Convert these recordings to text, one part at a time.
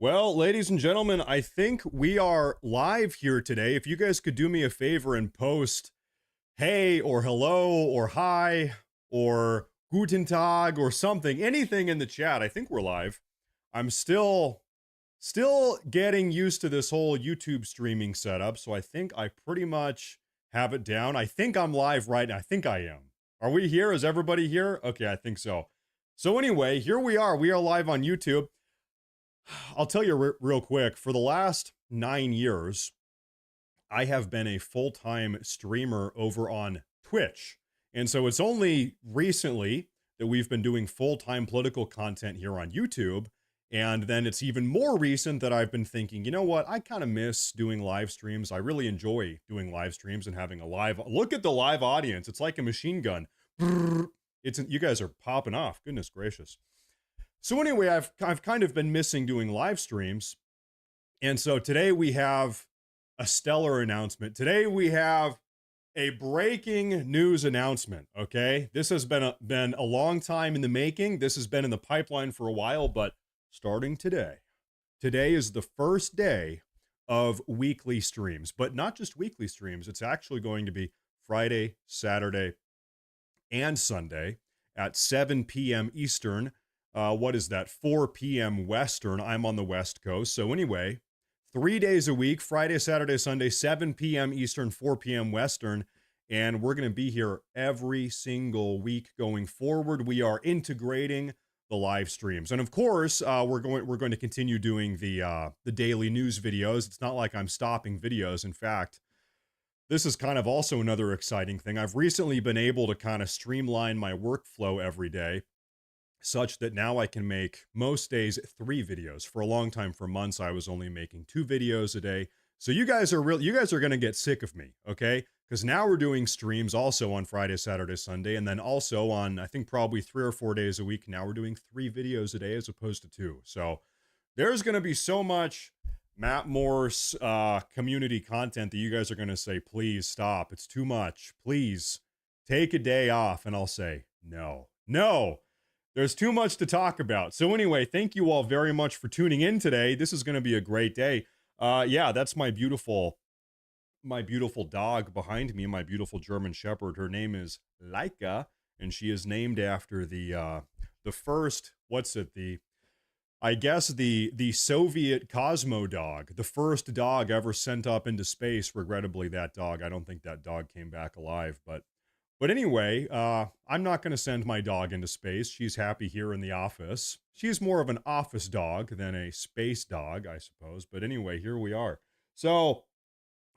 Well, ladies and gentlemen, I think we are live here today. If you guys could do me a favor and post hey or hello or hi or guten tag or something, anything in the chat, I think we're live. I'm still getting used to this whole YouTube streaming setup, so I think I pretty much have it down. I think I'm live right now. I think I am. Are we here? Is everybody here? Okay, I think so. So anyway, here we are. We are live on YouTube. I'll tell you real quick, for the last 9 years, I have been a full-time streamer over on Twitch. And so it's only recently that we've been doing full-time political content here on YouTube. And then it's even more recent that I've been thinking, you know what, I kind of miss doing live streams. I really enjoy doing live streams and having a live, look at the live audience. It's like a machine gun. You guys are popping off, goodness gracious. So anyway, I've kind of been missing doing live streams. And so today we have a stellar announcement. Today we have a breaking news announcement, okay? This has been a long time in the making. This has been in the pipeline for a while, but starting today is the first day of weekly streams, but not just weekly streams. It's actually going to be Friday, Saturday, and Sunday at 7 p.m. Eastern. What is that? 4 p.m. Western. I'm on the West Coast. So anyway, 3 days a week, Friday, Saturday, Sunday, 7 p.m. Eastern, 4 p.m. Western. And we're going to be here every single week going forward. We are integrating the live streams. And of course, we're going to continue doing the daily news videos. It's not like I'm stopping videos. In fact, this is kind of also another exciting thing. I've recently been able to kind of streamline my workflow every day, such that now I can make most days 3 videos. For a long time, for months, I was only making 2 videos a day. So you guys are going to get sick of me, okay? Because now we're doing streams also on Friday, Saturday, Sunday, and then also on, I think probably 3 or 4 days a week. Now we're doing 3 videos a day as opposed to 2. So there's going to be so much Matt Morse community content that you guys are going to say, please stop. It's too much. Please take a day off. And I'll say, no. There's too much to talk about. So anyway, thank you all very much for tuning in today. This is going to be a great day. Yeah, that's my beautiful dog behind me, my beautiful German Shepherd. Her name is Laika, and she is named after the first, I guess the Soviet Cosmo dog, the first dog ever sent up into space. Regrettably, that dog, I don't think that dog came back alive, But anyway, I'm not going to send my dog into space. She's happy here in the office. She's more of an office dog than a space dog, I suppose. But anyway, here we are. So,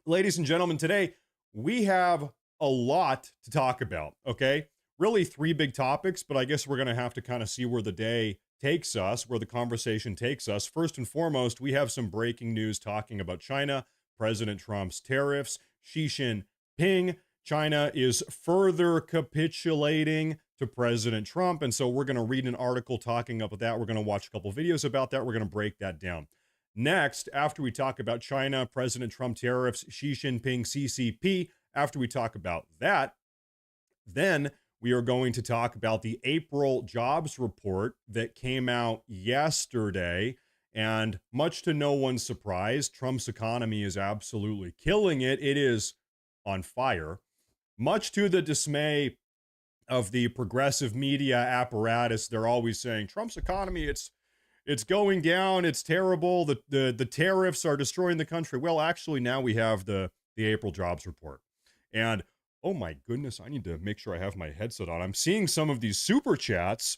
ladies and gentlemen, today we have a lot to talk about, okay? Really 3 big topics, but I guess we're going to have to kind of see where the day takes us, where the conversation takes us. First and foremost, we have some breaking news talking about China, President Trump's tariffs, Xi Jinping. China is further capitulating to President Trump. And so we're going to read an article talking about that. We're going to watch a couple videos about that. We're going to break that down. Next, after we talk about China, President Trump tariffs, Xi Jinping, CCP, after we talk about that, then we are going to talk about the April jobs report that came out yesterday. And much to no one's surprise, Trump's economy is absolutely killing it. It is on fire. Much to the dismay of the progressive media apparatus, they're always saying Trump's economy, it's going down, it's terrible, the tariffs are destroying the country. Well, actually, now we have the April jobs report. And oh my goodness, I need to make sure I have my headset on. I'm seeing some of these super chats.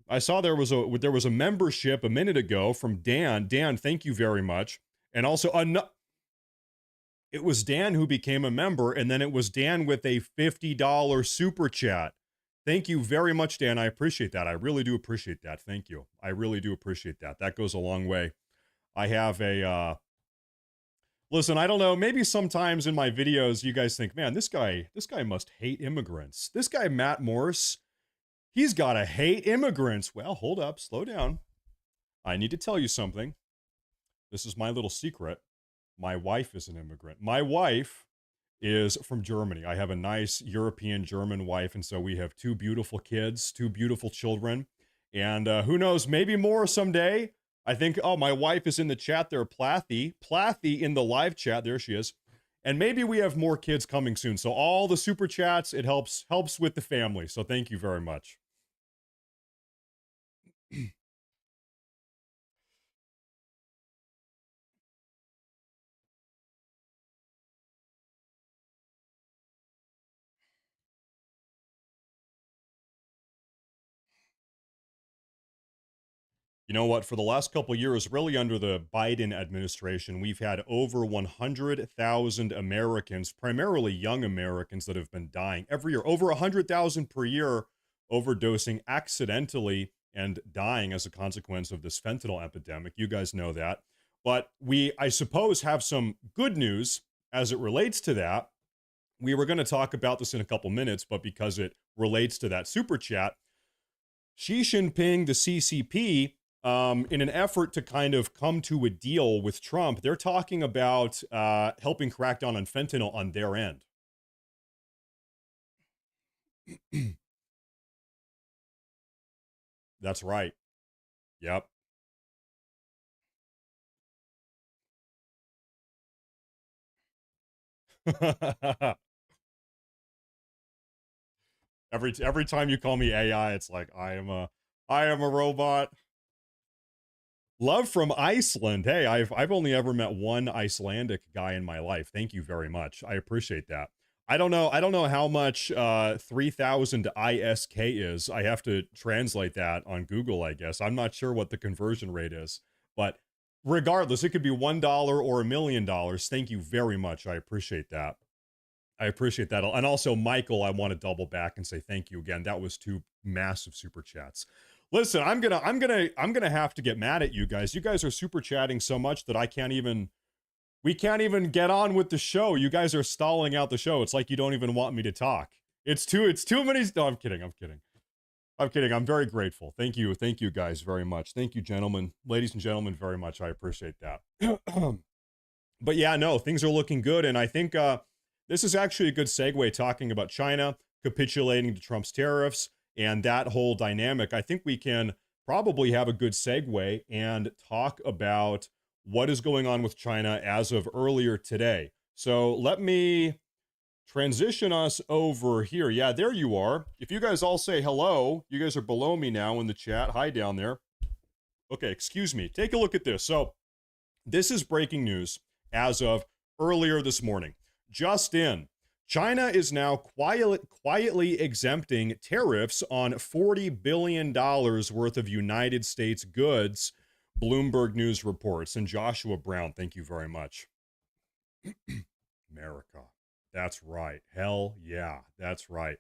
I saw there was a membership a minute ago from Dan. Dan, thank you very much. And also it was Dan who became a member, and then it was Dan with a $50 super chat. Thank you very much, Dan. I appreciate that. I really do appreciate that. Thank you. I really do appreciate that. That goes a long way. I have listen, I don't know, maybe sometimes in my videos you guys think, man, this guy must hate immigrants. This guy, Matt Morse, he's got to hate immigrants. Well, hold up, slow down. I need to tell you something. This is my little secret. My wife is an immigrant. My wife is from Germany. I have a nice European German wife, and so we have 2 beautiful kids, 2 beautiful children, and who knows, maybe more someday. I think, oh, my wife is in the chat there, Plathy in the live chat. There she is. And maybe we have more kids coming soon. So all the super chats, it helps with the family. So thank you very much. You know what? For the last couple of years, really under the Biden administration, we've had over 100,000 Americans, primarily young Americans, that have been dying every year. Over 100,000 per year overdosing accidentally and dying as a consequence of this fentanyl epidemic. You guys know that. But we, I suppose, have some good news as it relates to that. We were going to talk about this in a couple minutes, but because it relates to that super chat, Xi Jinping, the CCP, in an effort to kind of come to a deal with Trump, they're talking about helping crack down on fentanyl on their end. That's right. Yep. every time you call me AI, it's like I am a robot. Love from Iceland. Hey, I've only ever met one Icelandic guy in my life. Thank you very much. I appreciate that. I don't know how much 3000 ISK is. I have to translate that on Google, I guess. I'm not sure what the conversion rate is, but regardless, it could be $1 or $1 million. Thank you very much. I appreciate that. I appreciate that. And also, Michael, I want to double back and say thank you again. That was 2 massive super chats. Listen, I'm gonna have to get mad at you guys. You guys are super chatting so much that we can't even get on with the show. You guys are stalling out the show. It's like you don't even want me to talk. It's too many. No, I'm kidding. I'm very grateful. Thank you guys very much. Thank you, gentlemen, ladies and gentlemen, very much. I appreciate that. But yeah, no, things are looking good, and I think this is actually a good segue talking about China capitulating to Trump's tariffs and that whole dynamic. I think we can probably have a good segue and talk about what is going on with China as of earlier today. So let me transition us over here. Yeah, there you are. If you guys all say hello, you guys are below me now in the chat. Hi down there. Okay, excuse me. Take a look at this. So this is breaking news as of earlier this morning. Just in, China is now quietly exempting tariffs on $40 billion worth of United States goods, Bloomberg News reports. And Joshua Brown, thank you very much. America. That's right. Hell yeah, that's right.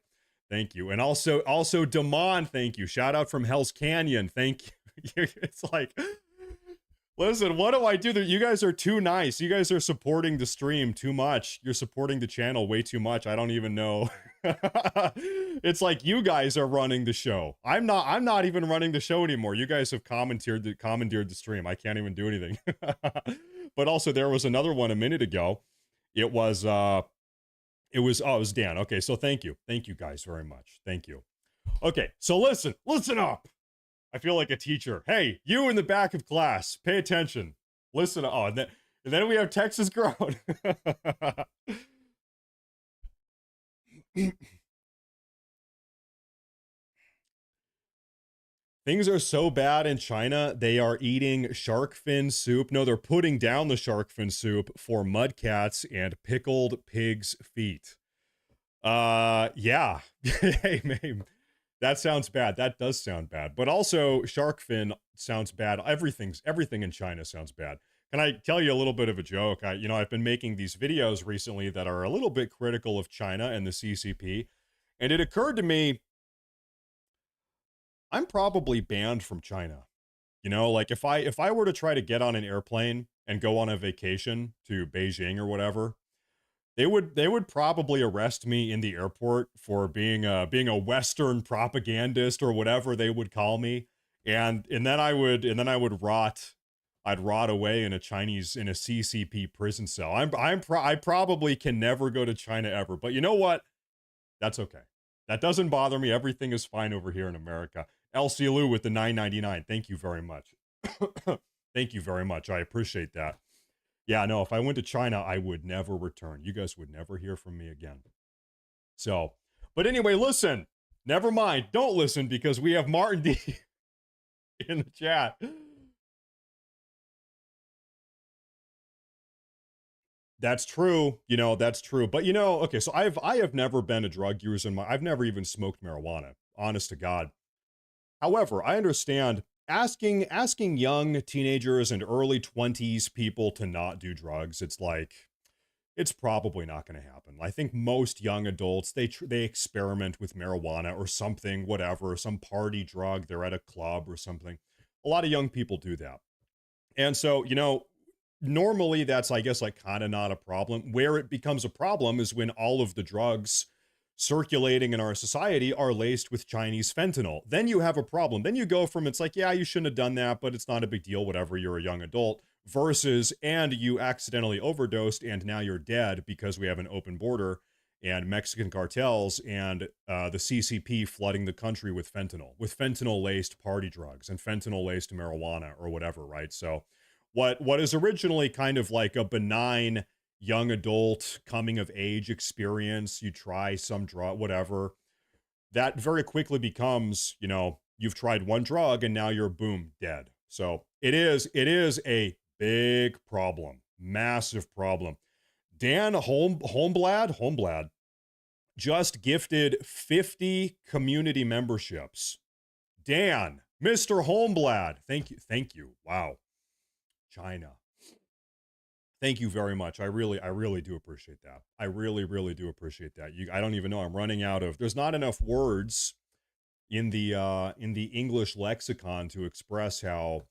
Thank you. And also Damon, thank you. Shout out from Hell's Canyon. Thank you. It's like, listen, what do I do? You guys are too nice. You guys are supporting the stream too much. You're supporting the channel way too much. I don't even know. It's like you guys are running the show. I'm not even running the show anymore. You guys have commandeered the stream. I can't even do anything. But also there was another one a minute ago. It was Dan. Okay, so thank you. Thank you guys very much. Thank you. Okay, so listen up. I feel like a teacher. Hey, you in the back of class, pay attention. Listen. Oh, and then we have Texas grown. Things are so bad in China, they are eating shark fin soup. No, they're putting down the shark fin soup for mudcats and pickled pig's feet. Yeah. Hey, man. That sounds bad. That does sound bad. But also, shark fin sounds bad. Everything in China sounds bad. Can I tell you a little bit of a joke? I've been making these videos recently that are a little bit critical of China and the CCP. And it occurred to me, I'm probably banned from China. Like if I were to try to get on an airplane and go on a vacation to Beijing or whatever, they would probably arrest me in the airport for being a Western propagandist or whatever they would call me, and then I would rot. I'd rot away in a CCP prison cell. I probably can never go to China ever. But you know what? That's okay. That doesn't bother me. Everything is fine over here in America. LC Lou with the $9.99. Thank you very much. Thank you very much. I appreciate that. Yeah, no, if I went to China, I would never return. You guys would never hear from me again. So, but anyway, listen, never mind. Don't listen because we have Martin D in the chat. That's true. That's true. But okay, so I have never been a drug user I've never even smoked marijuana, honest to God. However, I understand asking young teenagers and early 20s people to not do drugs. It's like it's probably not going to happen. I think most young adults they experiment with marijuana or something, whatever, some party drug. They're at a club or something. A lot of young people do that. And so, normally that's, I guess, like kind of not a problem. Where it becomes a problem is when all of the drugs circulating in our society are laced with Chinese fentanyl. Then you have a problem. Then you go from it's like, yeah, you shouldn't have done that, but it's not a big deal, whatever, you're a young adult, versus, and you accidentally overdosed and now you're dead because we have an open border and Mexican cartels and the CCP flooding the country with fentanyl laced party drugs and fentanyl laced marijuana or whatever, right? So what is originally kind of like a benign young adult coming of age experience, you try some drug, whatever, that very quickly becomes, you've tried one drug and now you're boom, dead. So it is a big problem, massive problem. Dan Holmblad just gifted 50 community memberships. Dan, Mr. Holmblad, thank you. Wow. China. Thank you very much. I really do appreciate that. I really do appreciate that. I don't even know. I'm running out of. There's not enough words in the English lexicon to express how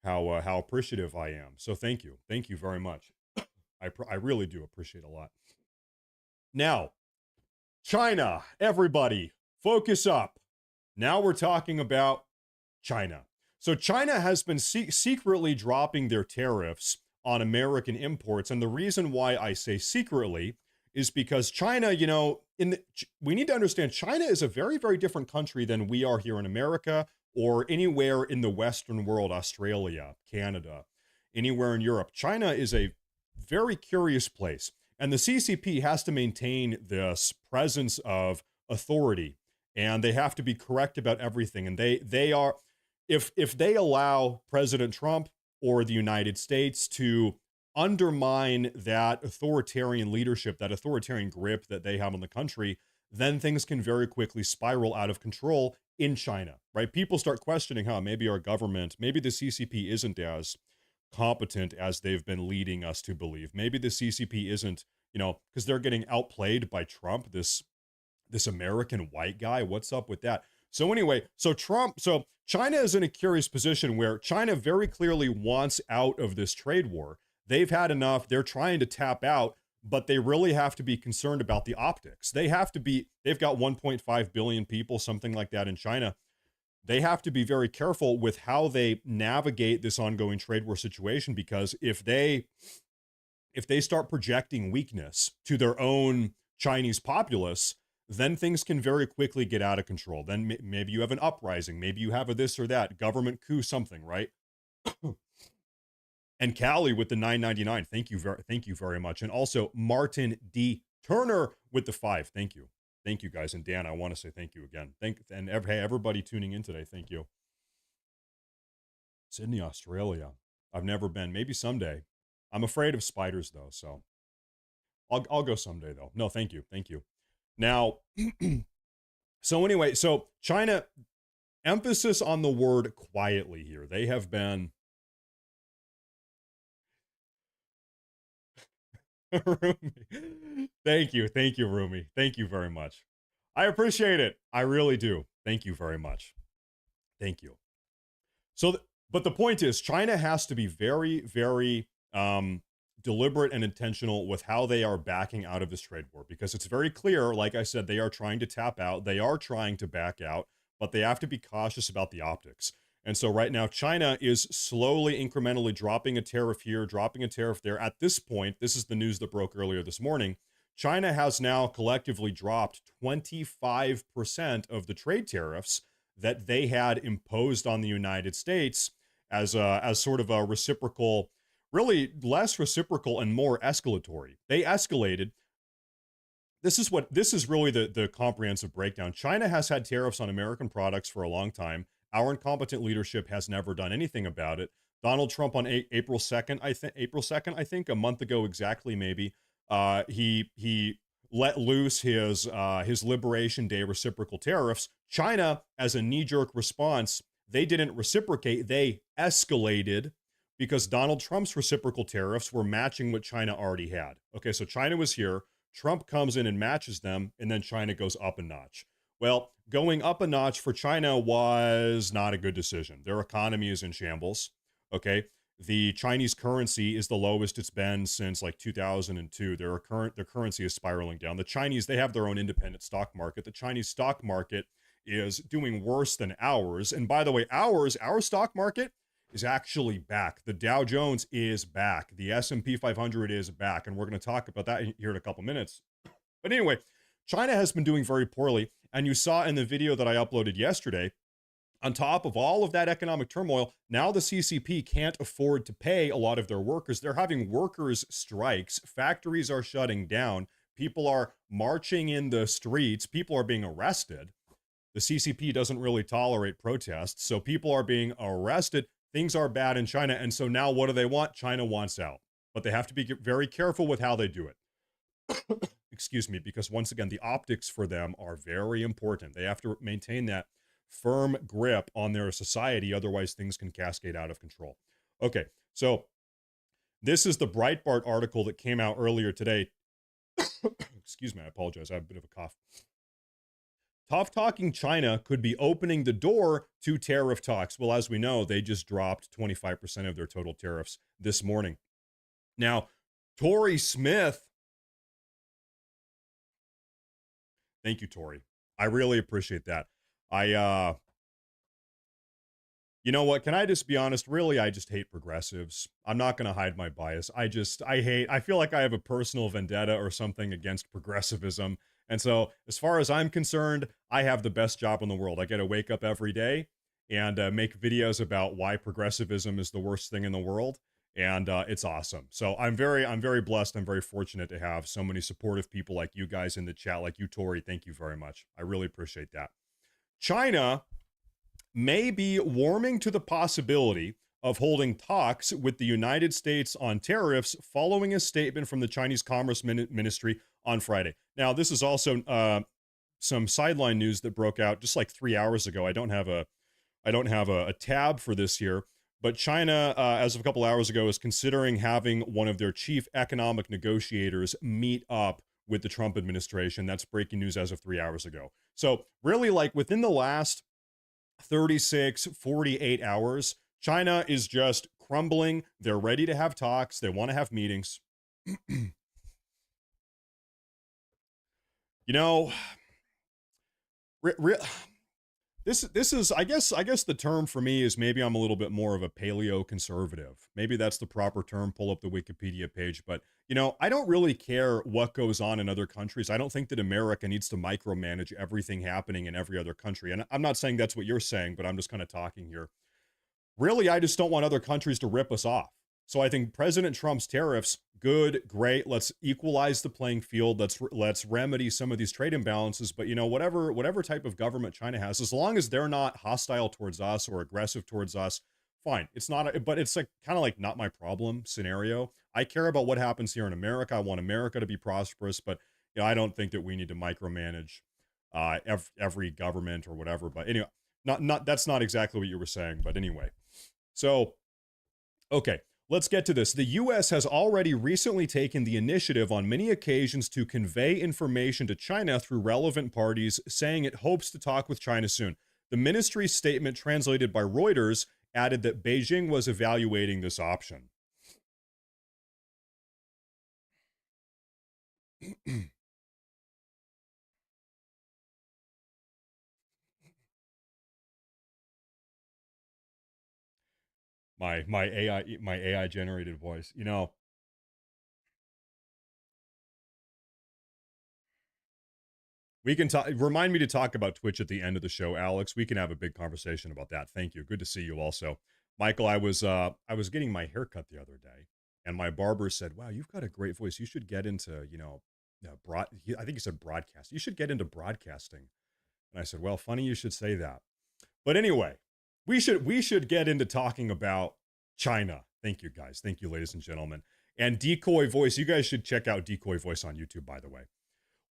appreciative I am. So thank you very much. I really do appreciate a lot. Now, China, everybody, focus up. Now we're talking about China. So China has been secretly dropping their tariffs on American imports. And the reason why I say secretly is because China, we need to understand China is a very, very different country than we are here in America or anywhere in the Western world, Australia, Canada, anywhere in Europe. China is a very curious place. And the CCP has to maintain this presence of authority and they have to be correct about everything. And they are, if they allow President Trump or the United States to undermine that authoritarian leadership, that authoritarian grip that they have on the country, then things can very quickly spiral out of control in China, right? People start questioning how maybe our government, maybe the CCP isn't as competent as they've been leading us to believe. Maybe the CCP isn't, because they're getting outplayed by Trump, this American white guy. What's up with that? So anyway, so China is in a curious position where China very clearly wants out of this trade war. They've had enough. They're trying to tap out, but they really have to be concerned about the optics. They've got 1.5 billion people, something like that in China. They have to be very careful with how they navigate this ongoing trade war situation, because if they start projecting weakness to their own Chinese populace, then things can very quickly get out of control. Then maybe you have an uprising, maybe you have a this or that government coup, something, right? And Callie with the 9.99, thank you very much. And also Martin D. Turner with the 5, thank you guys. And Dan, I want to say thank you again. Hey, everybody tuning in today, thank you. Sydney, Australia. I've never been. Maybe someday. I'm afraid of spiders though, so I'll go someday though. No, thank you. Now, so anyway, so China, emphasis on the word quietly here. They have been. Rumi. Thank you, Rumi. Thank you very much. I appreciate it. I really do. Thank you very much. Thank you. So, but the point is, China has to be very, very deliberate and intentional with how they are backing out of this trade war, because it's very clear, like I said, they are trying to tap out, they are trying to back out, but they have to be cautious about the optics. And so right now, China is slowly, incrementally dropping a tariff here, dropping a tariff there. At this point, this is the news that broke earlier this morning, China has now collectively dropped 25% of the trade tariffs that they had imposed on the United States as sort of a reciprocal, really less reciprocal and more escalatory. They escalated. This is really the comprehensive breakdown. China has had tariffs on American products for a long time. Our incompetent leadership has never done anything about it. Donald Trump on April 2nd, I think a month ago exactly, maybe, he let loose his Liberation Day reciprocal tariffs. China, as a knee-jerk response, they didn't reciprocate, they escalated because Donald Trump's reciprocal tariffs were matching what China already had. Okay, so China was here. Trump comes in and matches them, and then China goes up a notch. Well, going up a notch for China was not a good decision. Their economy is in shambles. Okay. The Chinese currency is the lowest it's been since like 2002. Their currency is spiraling down. The Chinese, they have their own independent stock market. The Chinese stock market is doing worse than ours. And by the way, our stock market is actually back. The Dow Jones is back. The S&P 500 is back. And we're going to talk about that here in a couple minutes. But anyway, China has been doing very poorly. And you saw in the video that I uploaded yesterday, on top of all of that economic turmoil, now the CCP can't afford to pay a lot of their workers. They're having workers' strikes. Factories are shutting down. People are marching in the streets. People are being arrested. The CCP doesn't really tolerate protests, so people are being arrested. Things are bad in China, and so now what do they want? China wants out. But they have to be very careful with how they do it. Excuse me, because once again, the optics for them are very important. They have to maintain that firm grip on their society, otherwise things can cascade out of control. Okay, so this is the Breitbart article that came out earlier today. Excuse me, I apologize, I have a bit of a cough. Tough talking China could be opening the door to tariff talks. Well, as we know, they just dropped 25% of their total tariffs this morning. Now, Tory Smith, thank you, Tory. I really appreciate that. You know what? Can I just be honest? Really, I just hate progressives. I'm not going to hide my bias. I feel like I have a personal vendetta or something against progressivism. And so, as far as I'm concerned, I have the best job in the world. I get to wake up every day and make videos about why progressivism is the worst thing in the world. And it's awesome. So I'm very blessed. I'm very fortunate to have so many supportive people like you guys in the chat, like you, Tori. Thank you very much. I really appreciate that. China may be warming to the possibility of holding talks with the United States on tariffs following a statement from the Chinese Commerce Ministry on Friday. Now, this is also some sideline news that broke out just like 3 hours ago. I don't have a tab for this here, but China, as of a couple hours ago, is considering having one of their chief economic negotiators meet up with the Trump administration. That's breaking news as of 3 hours ago. So really, like within the last 36, 48 hours, China is just crumbling. They're ready to have talks. They want to have meetings. You know, this is I guess the term for me is maybe I'm a little bit more of a paleo conservative. Maybe that's the proper term. Pull up the Wikipedia page, but you know, I don't really care what goes on in other countries. I don't think that America needs to micromanage everything happening in every other country. And I'm not saying that's what you're saying, but I'm just kind of talking here. Really, I just don't want other countries to rip us off. So I think President Trump's tariffs, good, great. Let's equalize the playing field. Let's remedy some of these trade imbalances. But you know, whatever type of government China has, as long as they're not hostile towards us or aggressive towards us, fine. It's not, but it's like kind of like not my problem scenario. I care about what happens here in America. I want America to be prosperous, but you know, I don't think that we need to micromanage every government or whatever. But anyway, not that's not exactly what you were saying. But anyway, so okay. Let's get to this. The U.S. has already recently taken the initiative on many occasions to convey information to China through relevant parties, saying it hopes to talk with China soon. The ministry's statement, translated by Reuters, added that Beijing was evaluating this option. my AI generated voice. You know, we can talk. Remind me to talk about Twitch at the end of the show, Alex. We can have a big conversation about that. Thank you. Good to see you also. Michael, I was getting my hair cut the other day, and my barber said, "Wow, you've got a great voice. You should get into, I think he said broadcast. You should get into broadcasting." And I said, "Well, funny you should say that." But anyway, we should get into talking about China. Thank you guys. Thank you, ladies and gentlemen. And Decoy Voice, you guys should check out Decoy Voice on YouTube, by the way.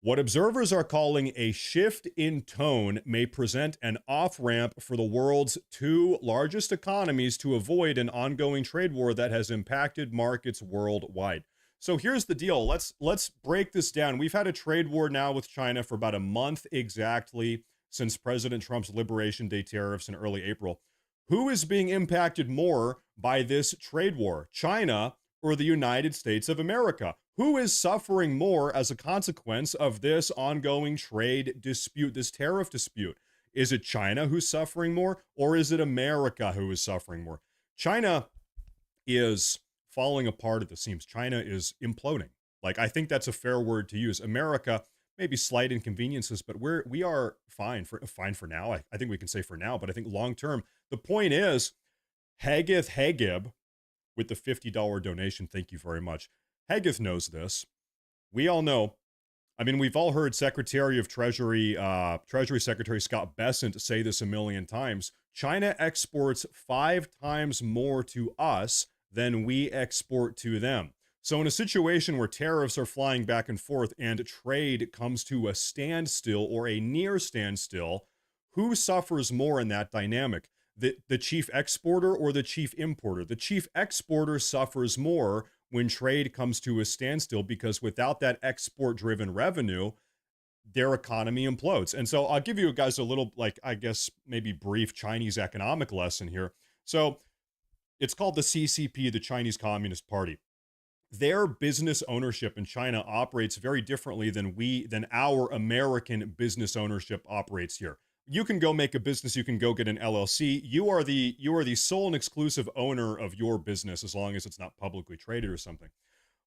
What observers are calling a shift in tone may present an off-ramp for the world's two largest economies to avoid an ongoing trade war that has impacted markets worldwide. So here's the deal. Let's break this down. We've had a trade war now with China for about a month exactly since President Trump's Liberation Day tariffs in early April. Who is being impacted more by this trade war, China or the United States of America? Who is suffering more as a consequence of this ongoing trade dispute, this tariff dispute? Is it China who's suffering more, or is it America who is suffering more? China is falling apart at the seams. China is imploding. Like, I think that's a fair word to use. America, maybe slight inconveniences, but we are fine for now. I think we can say for now, but I think long term. The point is, Hagith Hagib with the $50 donation. Thank you very much. Hagith knows this. We all know. I mean, we've all heard Secretary of Treasury, Treasury Secretary Scott Bessent say this a million times. China exports 5 times more to us than we export to them. So in a situation where tariffs are flying back and forth and trade comes to a standstill or a near standstill, who suffers more in that dynamic? The chief exporter or the chief importer? The chief exporter suffers more when trade comes to a standstill, because without that export-driven revenue, their economy implodes. And so I'll give you guys a little, like, I guess, maybe brief Chinese economic lesson here. So it's called the CCP, the Chinese Communist Party. Their business ownership in China operates very differently than our American business ownership operates here. You can go make a business, you can go get an LLC. You are the sole and exclusive owner of your business as long as it's not publicly traded or something.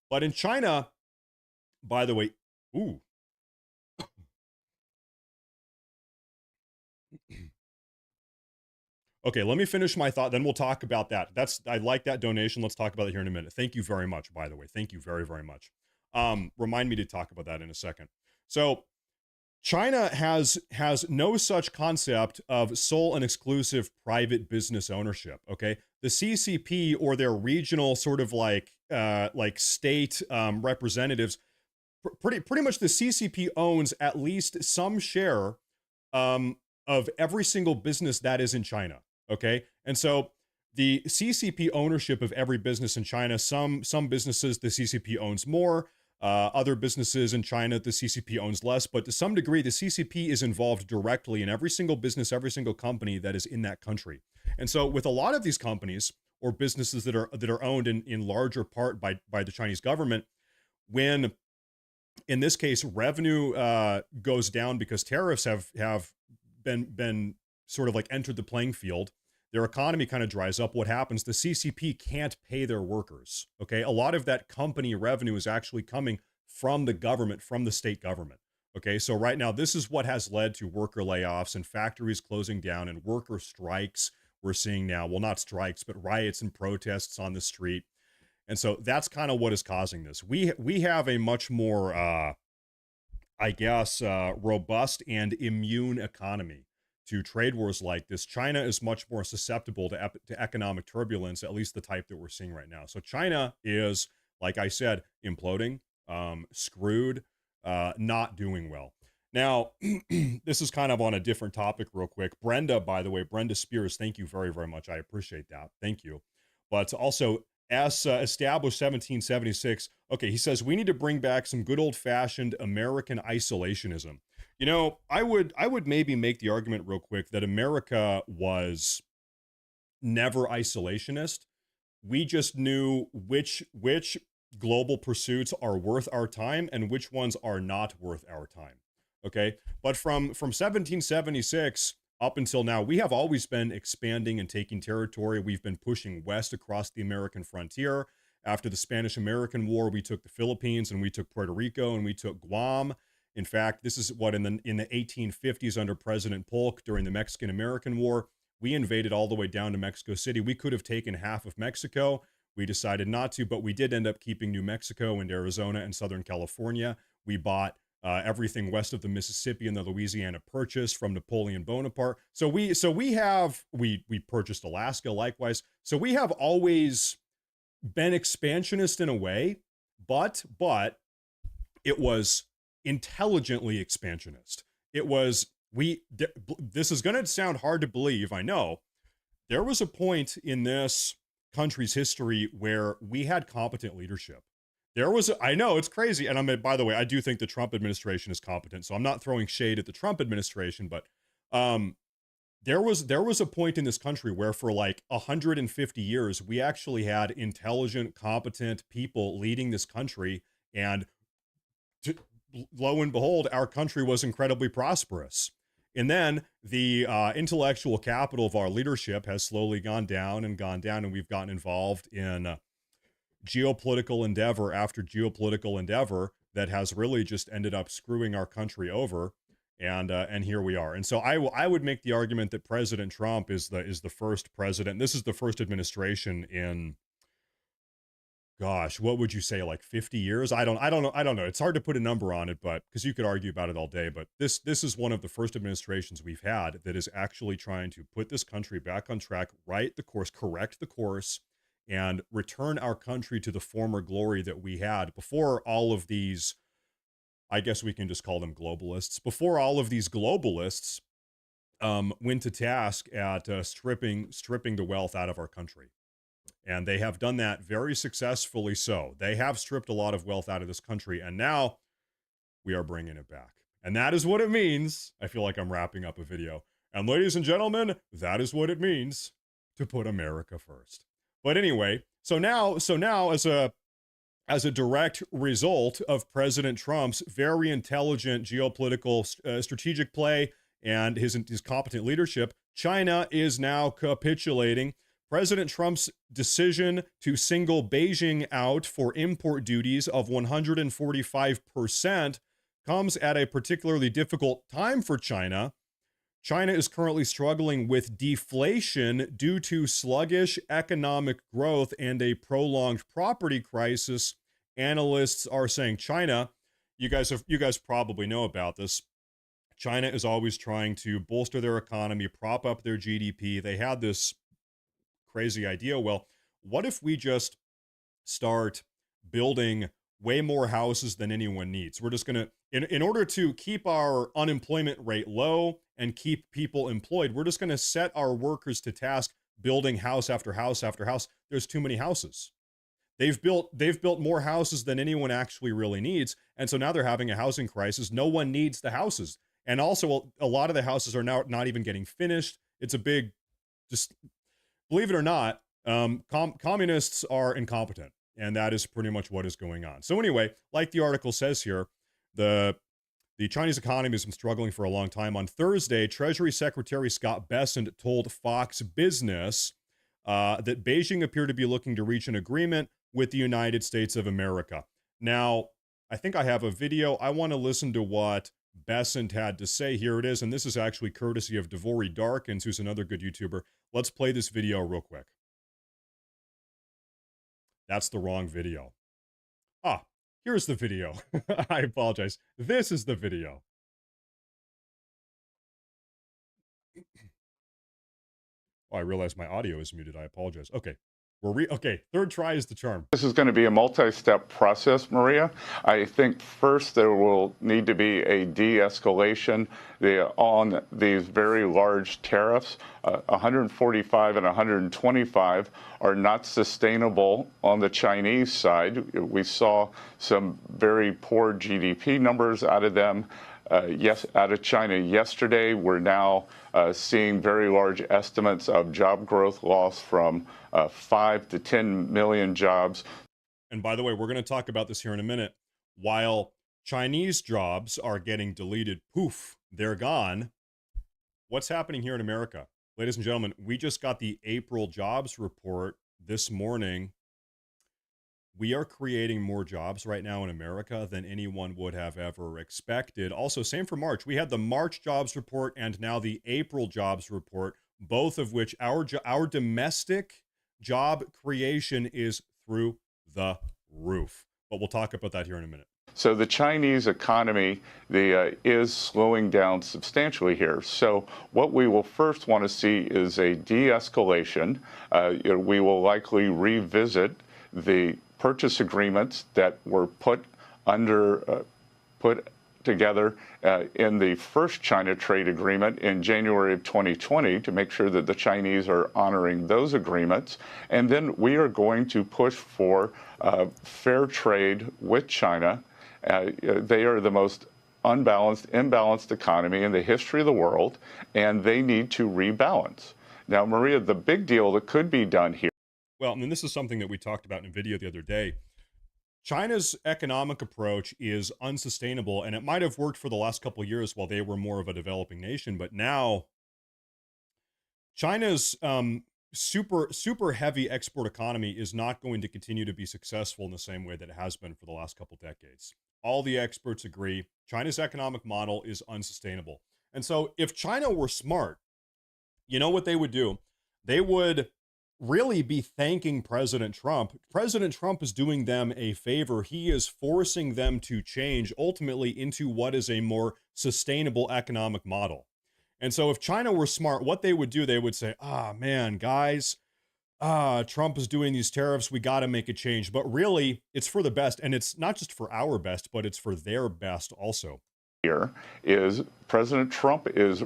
But in China, by the way, ooh. Okay, let me finish my thought, then we'll talk about that. I like that donation. Let's talk about it here in a minute. Thank you very much, by the way. Thank you very, very much. Remind me to talk about that in a second. So China has no such concept of sole and exclusive private business ownership. Okay, the CCP or their regional sort of like state representatives, pretty much the CCP owns at least some share of every single business that is in China. Okay, and so the CCP ownership of every business in China, some businesses the CCP owns more. Other businesses in China, the CCP owns less, but to some degree, the CCP is involved directly in every single business, every single company that is in that country. And so with a lot of these companies or businesses that are owned in larger part by the Chinese government, when in this case revenue goes down because tariffs have been sort of like entered the playing field, their economy kind of dries up. What happens? The CCP can't pay their workers. Okay. A lot of that company revenue is actually coming from the government, from the state government. Okay. So right now, this is what has led to worker layoffs and factories closing down and worker strikes. We're seeing now, well, not strikes, but riots and protests on the street. And so that's kind of what is causing this. We have a much more, robust and immune economy to trade wars like this. China is much more susceptible to economic turbulence, at least the type that we're seeing right now. So China is, like I said, imploding, screwed, not doing well. Now, this is kind of on a different topic real quick. Brenda, by the way, Brenda Spears, thank you very, very much. I appreciate that. Thank you. But also, as established 1776, okay, he says, we need to bring back some good old-fashioned American isolationism. You know, I would maybe make the argument real quick that America was never isolationist. We just knew which global pursuits are worth our time and which ones are not worth our time. Okay, but from 1776 up until now, we have always been expanding and taking territory. We've been pushing west across the American frontier. After the Spanish-American War, we took the Philippines and we took Puerto Rico and we took Guam. In fact, this is what in the 1850s under President Polk during the Mexican-American War, We invaded all the way down to Mexico City. We could have taken half of Mexico. We decided not to, but we did end up keeping New Mexico and Arizona and Southern California. We bought everything west of the Mississippi and the Louisiana Purchase from Napoleon Bonaparte. So we purchased Alaska likewise. So we have always been expansionist in a way, but it was intelligently expansionist. It was this is going to sound hard to believe, I know. There was a point in this country's history where we had competent leadership. I know it's crazy. And by the way, I do think the Trump administration is competent. So I'm not throwing shade at the Trump administration, but there was a point in this country where for like 150 years, we actually had intelligent, competent people leading this country. And lo and behold, our country was incredibly prosperous. And then the intellectual capital of our leadership has slowly gone down, and we've gotten involved in geopolitical endeavor after geopolitical endeavor that has really just ended up screwing our country over. And here we are. And so I would make the argument that President Trump is the first president. This is the first administration in, gosh, what would you say, like 50 years? I don't know. It's hard to put a number on it, but because you could argue about it all day. But this is one of the first administrations we've had that is actually trying to put this country back on track, right the course, correct the course, and return our country to the former glory that we had before all of these, I guess we can just call them globalists, before all of these globalists went to task at stripping the wealth out of our country. And they have done that very successfully. So they have stripped a lot of wealth out of this country, and now we are bringing it back. And that is what it means. I feel like I'm wrapping up a video. And ladies and gentlemen, that is what it means to put America first. But anyway, so now as a direct result of President Trump's very intelligent geopolitical strategic play and his competent leadership, China is now capitulating. President Trump's decision to single Beijing out for import duties of 145% comes at a particularly difficult time for China. China is currently struggling with deflation due to sluggish economic growth and a prolonged property crisis. Analysts are saying China, you guys probably know about this. China is always trying to bolster their economy, prop up their GDP. They had this crazy idea. Well, what if we just start building way more houses than anyone needs? We're just going to, in order to keep our unemployment rate low and keep people employed, we're just going to set our workers to task building house after house after house. There's too many houses. They've built more houses than anyone actually really needs. And so now they're having a housing crisis. No one needs the houses. And also a lot of the houses are now not even getting finished. It's a big, just believe it or not, communists are incompetent. And that is pretty much what is going on. So anyway, like the article says here, the Chinese economy has been struggling for a long time. On Thursday, Treasury Secretary Scott Bessent told Fox Business that Beijing appeared to be looking to reach an agreement with the United States of America. Now, I think I have a video. I want to listen to what Bessent had to say. Here it is, and this is actually courtesy of Devory Darkins, who's another good YouTuber. Let's play this video real quick. That's the wrong video. Here's the video. I apologize. This is the video. Oh, I realize my audio is muted. I apologize. Okay. Okay, third try is the charm. This is going to be a multi-step process, Maria. I think first there will need to be a de-escalation on these very large tariffs. 145 and 125 are not sustainable on the Chinese side. We saw some very poor GDP numbers out of them. Out of China yesterday. We're now seeing very large estimates of job growth loss from 5 to 10 million jobs. And by the way, we're going to talk about this here in a minute. While Chinese jobs are getting deleted, poof, they're gone. What's happening here in America? Ladies and gentlemen, we just got the April jobs report this morning. We are creating more jobs right now in America than anyone would have ever expected. Also, same for March. We had the March jobs report and now the April jobs report. both of which our domestic job creation is through the roof. But we'll talk about that here in a minute. So the Chinese economy is slowing down substantially here. So what we will first want to see is a de-escalation. We will likely revisit the purchase agreements that were put together in the first China trade agreement in January of 2020 to make sure that the Chinese are honoring those agreements. And then we are going to push for fair trade with China. They are the most imbalanced economy in the history of the world, and they need to rebalance. Now, Maria, the big deal that could be done here. Well, and this is something that we talked about in a video the other day. China's economic approach is unsustainable, and it might have worked for the last couple of years while they were more of a developing nation, but now China's super heavy export economy is not going to continue to be successful in the same way that it has been for the last couple decades. All the experts agree China's economic model is unsustainable. And so if China were smart, you know what they would do? They would really be thanking President Trump. President Trump is doing them a favor. He is forcing them to change ultimately into what is a more sustainable economic model. And so if China were smart, what they would do, they would say, man, guys, Trump is doing these tariffs. We got to make a change. But really, it's for the best. And it's not just for our best, but it's for their best also. Here is President Trump is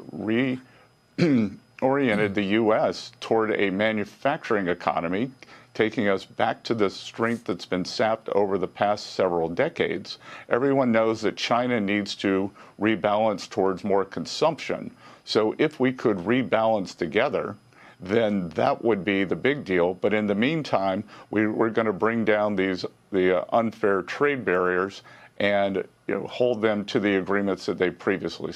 oriented the U.S. toward a manufacturing economy, taking us back to the strength that's been sapped over the past several decades. Everyone knows that China needs to rebalance towards more consumption. So if we could rebalance together, then that would be the big deal. But in the meantime, we're going to bring down the unfair trade barriers and hold them to the agreements that they previously.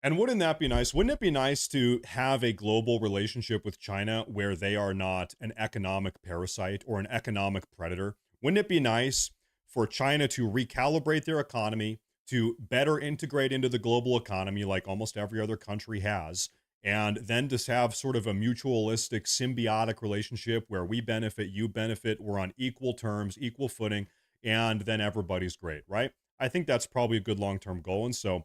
And wouldn't that be nice? Wouldn't it be nice to have a global relationship with China where they are not an economic parasite or an economic predator? Wouldn't it be nice for China to recalibrate their economy, to better integrate into the global economy like almost every other country has, and then to have sort of a mutualistic, symbiotic relationship where we benefit, you benefit, we're on equal terms, equal footing, and then everybody's great, right? I think that's probably a good long-term goal. And so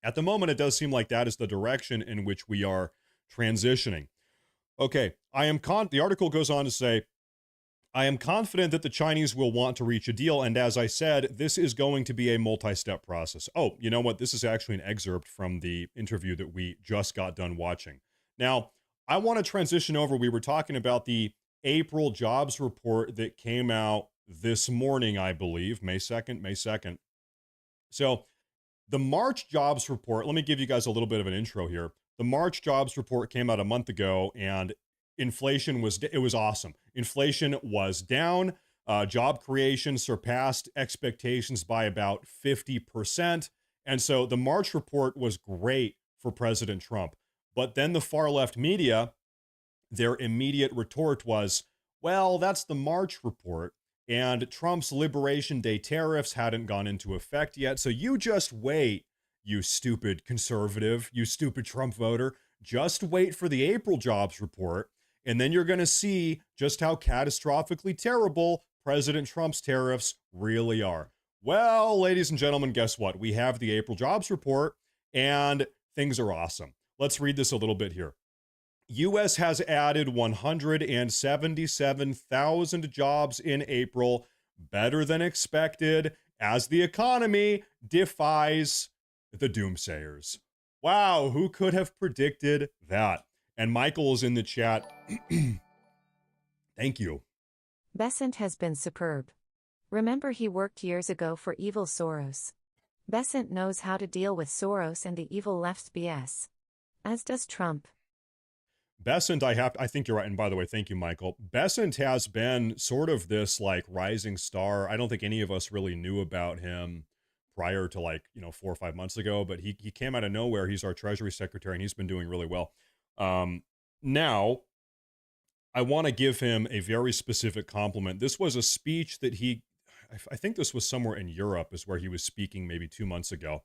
at the moment, it does seem like that is the direction in which we are transitioning. Okay, the article goes on to say, I am confident that the Chinese will want to reach a deal. And as I said, this is going to be a multi-step process. Oh, you know what? This is actually an excerpt from the interview that we just got done watching. Now, I want to transition over. We were talking about the April jobs report that came out this morning, I believe, May 2nd. So the March jobs report, let me give you guys a little bit of an intro here. The March jobs report came out a month ago, and inflation was awesome. Inflation was down. Job creation surpassed expectations by about 50%. And so the March report was great for President Trump. But then the far left media, their immediate retort was, well, that's the March report. And Trump's Liberation Day tariffs hadn't gone into effect yet. So you just wait, you stupid conservative, you stupid Trump voter. Just wait for the April jobs report. And then you're going to see just how catastrophically terrible President Trump's tariffs really are. Well, ladies and gentlemen, guess what? We have the April jobs report and things are awesome. Let's read this a little bit here. U.S. has added 177,000 jobs in April, better than expected, as the economy defies the doomsayers. Wow, who could have predicted that? And Michael is in the chat. Thank you. Besant has been superb. Remember, he worked years ago for evil Soros. Besant knows how to deal with Soros and the evil left's BS. As does Trump. Besant, I think you're right. And by the way, thank you, Michael. Besant has been sort of this like rising star. I don't think any of us really knew about him prior to 4 or 5 months ago, but he came out of nowhere. He's our Treasury Secretary and he's been doing really well. Now, I want to give him a very specific compliment. This was a speech that I think this was somewhere in Europe is where he was speaking maybe 2 months ago.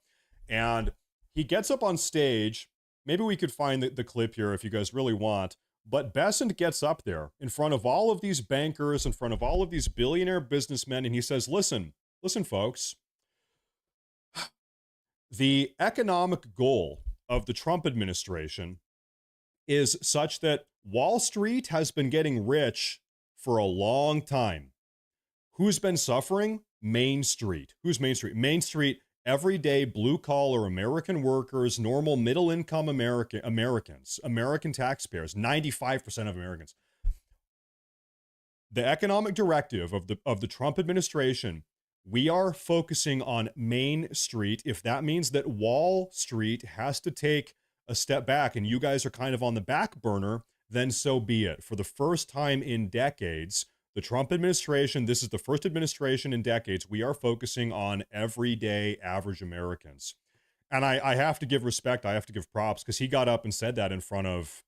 And he gets up on stage. maybe we could find the clip here if you guys really want. But Bessent gets up there in front of all of these bankers, in front of all of these billionaire businessmen, and he says, listen, folks, the economic goal of the Trump administration is such that Wall Street has been getting rich for a long time. Who's been suffering? Main Street. Who's Main Street? Main Street, everyday blue-collar American workers, normal middle-income Americans, American taxpayers, 95% of Americans. The economic directive of the Trump administration, we are focusing on Main Street. If that means that Wall Street has to take a step back and you guys are kind of on the back burner, then so be it. For the first time in decades, the Trump administration, this is the first administration in decades, we are focusing on everyday average Americans. And I have to give respect, I have to give props, because he got up and said that in front of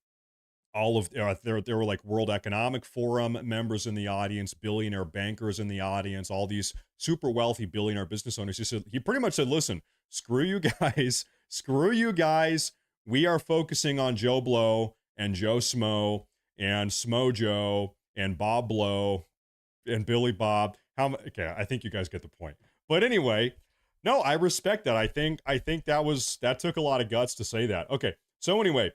all of, there were like World Economic Forum members in the audience, billionaire bankers in the audience, all these super wealthy billionaire business owners. He pretty much said, listen, screw you guys, we are focusing on Joe Blow and Joe Smo and Smo Joe and Bob Blow and Billy Bob. Okay, I think you guys get the point. But anyway, no, I respect that. I think that took a lot of guts to say that. Okay, so anyway,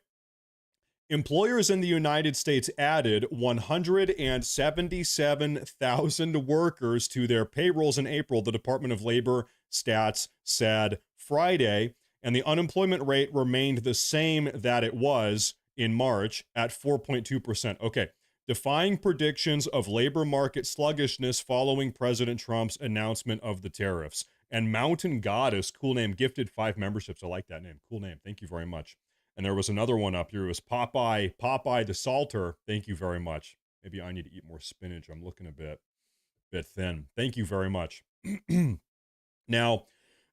employers in the United States added 177,000 workers to their payrolls in April, the Department of Labor stats said Friday, and the unemployment rate remained the same that it was in March at 4.2%. Okay, defying predictions of labor market sluggishness following President Trump's announcement of the tariffs. And Mountain Goddess, cool name, gifted 5 memberships. I like that name. Cool name. Thank you very much. And there was another one up here. It was Popeye the Salter. Thank you very much. Maybe I need to eat more spinach. I'm looking a bit thin. Thank you very much. Now,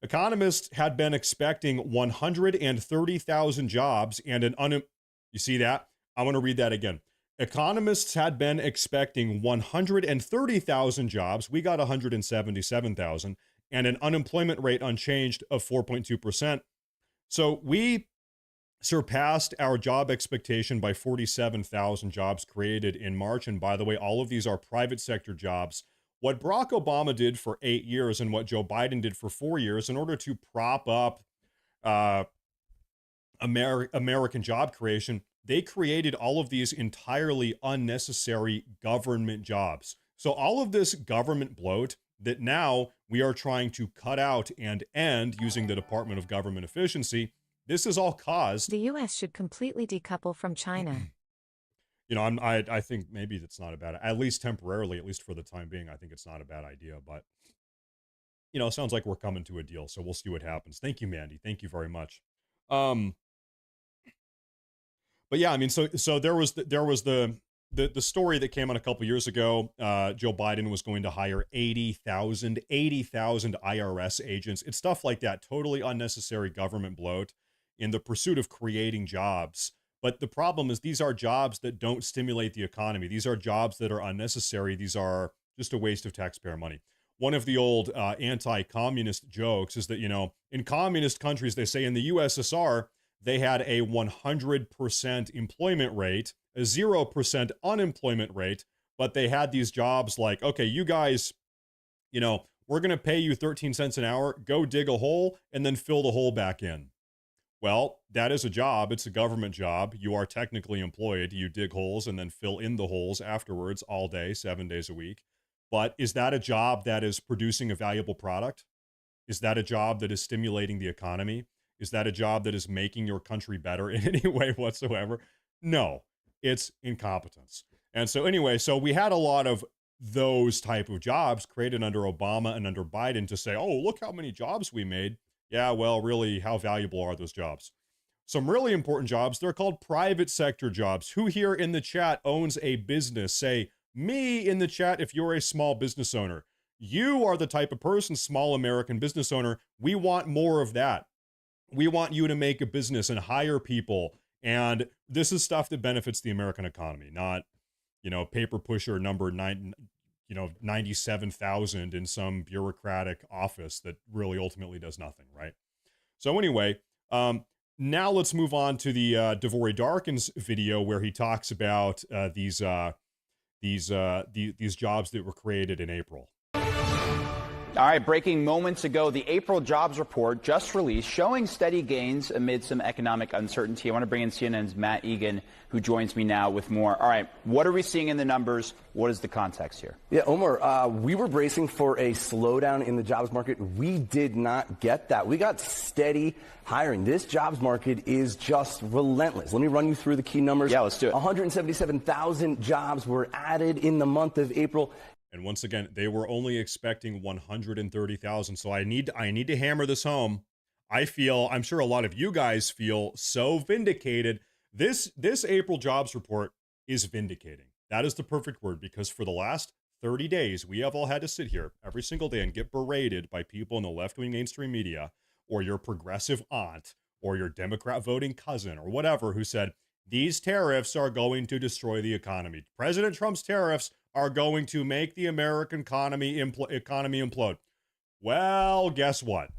economists had been expecting 130,000 jobs and you see that? I want to read that again. Economists had been expecting 130,000 jobs. We got 177,000 and an unemployment rate unchanged of 4.2%. So we surpassed our job expectation by 47,000 jobs created in March. And by the way, all of these are private sector jobs. What Barack Obama did for 8 years and what Joe Biden did for 4 years in order to prop up American job creation, they created all of these entirely unnecessary government jobs. So all of this government bloat that now we are trying to cut out and end using the Department of Government Efficiency, this is all caused. The U.S. should completely decouple from China. You know, I think maybe that's not a bad, at least temporarily, at least for the time being, I think it's not a bad idea. But, you know, it sounds like we're coming to a deal, so we'll see what happens. Thank you, Mandy. Thank you very much. But yeah, I mean, so there was the story that came out a couple years ago. Joe Biden was going to hire 80,000 IRS agents. It's stuff like that. Totally unnecessary government bloat in the pursuit of creating jobs. But the problem is these are jobs that don't stimulate the economy. These are jobs that are unnecessary. These are just a waste of taxpayer money. One of the old anti-communist jokes is that, you know, in communist countries, they say in the USSR, they had a 100% employment rate, a 0% unemployment rate, but they had these jobs like, okay, you guys, you know, we're going to pay you 13 cents an hour, go dig a hole and then fill the hole back in. Well, that is a job. It's a government job. You are technically employed. You dig holes and then fill in the holes afterwards all day, 7 days a week. But is that a job that is producing a valuable product? Is that a job that is stimulating the economy? Is that a job that is making your country better in any way whatsoever? No, it's incompetence. And so anyway, so we had a lot of those type of jobs created under Obama and under Biden to say, oh, look how many jobs we made. Yeah, well, really, how valuable are those jobs? Some really important jobs, they're called private sector jobs. Who here in the chat owns a business? Say, me in the chat if you're a small business owner. You are the type of person, small American business owner. We want more of that. We want you to make a business and hire people. And this is stuff that benefits the American economy, not, you know, paper pusher number 97,000 in some bureaucratic office that really ultimately does nothing, right? So anyway, Now let's move on to the Devory Darkins video where he talks about these jobs that were created in April. All right, breaking moments ago, the April jobs report just released showing steady gains amid some economic uncertainty. I want to bring in CNN's Matt Egan, who joins me now with more. All right, what are we seeing in the numbers? What is the context here? Yeah, Omar, we were bracing for a slowdown in the jobs market. We did not get that. We got steady hiring. This jobs market is just relentless. Let me run you through the key numbers. Yeah, let's do it. 177,000 jobs were added in the month of April. And once again, they were only expecting 130,000. So I need to hammer this home. I'm sure a lot of you guys feel so vindicated. This April jobs report is vindicating. That is the perfect word, because for the last 30 days, we have all had to sit here every single day and get berated by people in the left-wing mainstream media, or your progressive aunt, or your Democrat voting cousin, or whatever, who said, these tariffs are going to destroy the economy. President Trump's tariffs are going to make the American economy implode. Well, guess what?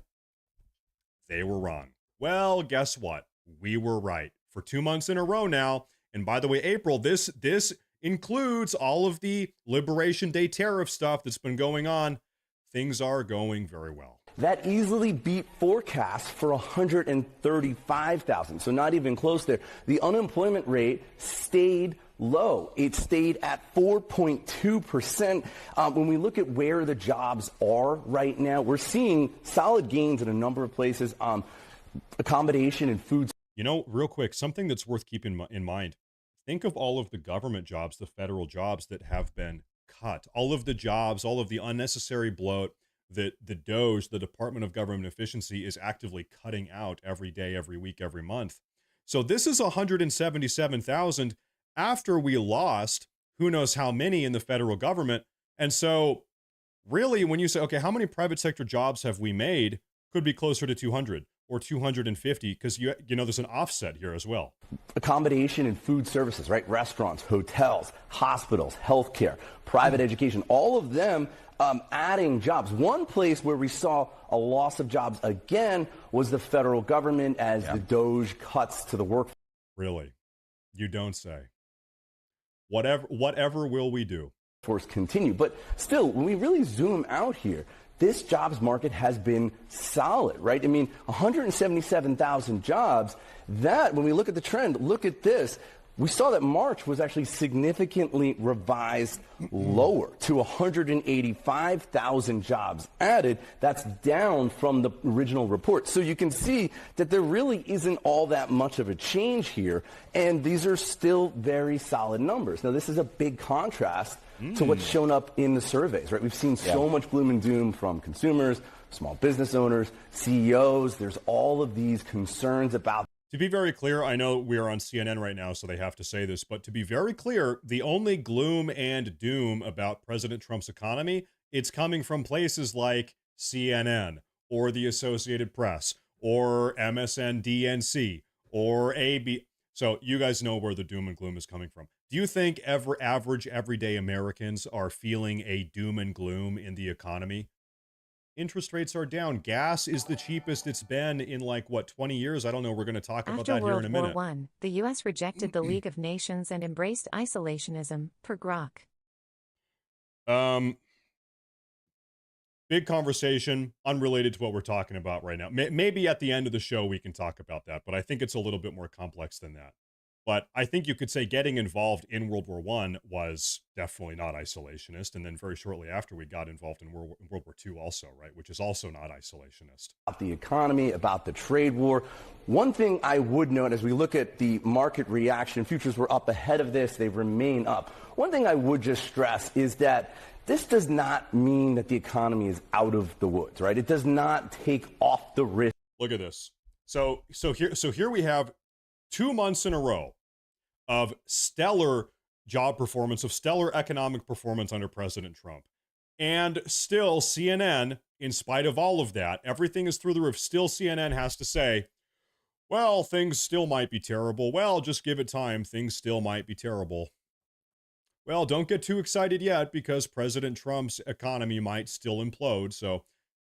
They were wrong. Well, guess what? We were right for 2 months in a row now. And by the way, April, this includes all of the Liberation Day tariff stuff that's been going on. Things are going very well. That easily beat forecasts for 135,000. So not even close there. The unemployment rate stayed low. It stayed at 4.2%. When we look at where the jobs are right now, we're seeing solid gains in a number of places. Accommodation and food. You know, real quick, something that's worth keeping in mind. Think of all of the government jobs, the federal jobs that have been cut. All of the jobs, all of the unnecessary bloat that the DOGE, the Department of Government Efficiency, is actively cutting out every day, every week, every month. So this is 177,000 after we lost who knows how many in the federal government. And so really, when you say, okay, how many private sector jobs have we made, could be closer to 200 or 250, because you know there's an offset here as well. Accommodation and food services, right? Restaurants, hotels, hospitals, healthcare, private education, all of them adding jobs. One place where we saw a loss of jobs again was the federal government as the DOGE cuts to the workforce. Really? You don't say. Whatever will we do? Continue. But still, when we really zoom out here, this jobs market has been solid, right? I mean, 177,000 jobs. That, when we look at the trend, look at this. We saw that March was actually significantly revised lower to 185,000 jobs added. That's down from the original report. So you can see that there really isn't all that much of a change here. And these are still very solid numbers. Now, this is a big contrast to what's shown up in the surveys, right? We've seen so much gloom and doom from consumers, small business owners, CEOs. There's all of these concerns about. To be very clear, I know we are on CNN right now, so they have to say this, but to be very clear, the only gloom and doom about President Trump's economy, it's coming from places like CNN or the Associated Press or MSNBC or AB. So you guys know where the doom and gloom is coming from. Do you think average everyday Americans are feeling a doom and gloom in the economy? Interest rates are down. Gas is the cheapest it's been in 20 years. I don't know. We're going to talk about that here in a minute. After World War I, the U.S. rejected the League of Nations and embraced isolationism, per Grok. Big conversation, unrelated to what we're talking about right now. Maybe at the end of the show we can talk about that, but I think it's a little bit more complex than that. But I think you could say getting involved in World War I was definitely not isolationist. And then very shortly after, we got involved in World War II also, right? Which is also not isolationist. About the economy, about the trade war. One thing I would note as we look at the market reaction, futures were up ahead of this. They remain up. One thing I would just stress is that this does not mean that the economy is out of the woods, right? It does not take off the risk. Look at this. So here we have 2 months in a row of stellar job performance, of stellar economic performance under President Trump. And still CNN, in spite of all of that, everything is through the roof. Still CNN has to say, well, things still might be terrible. Well, just give it time. Things still might be terrible. Well, don't get too excited yet because President Trump's economy might still implode. So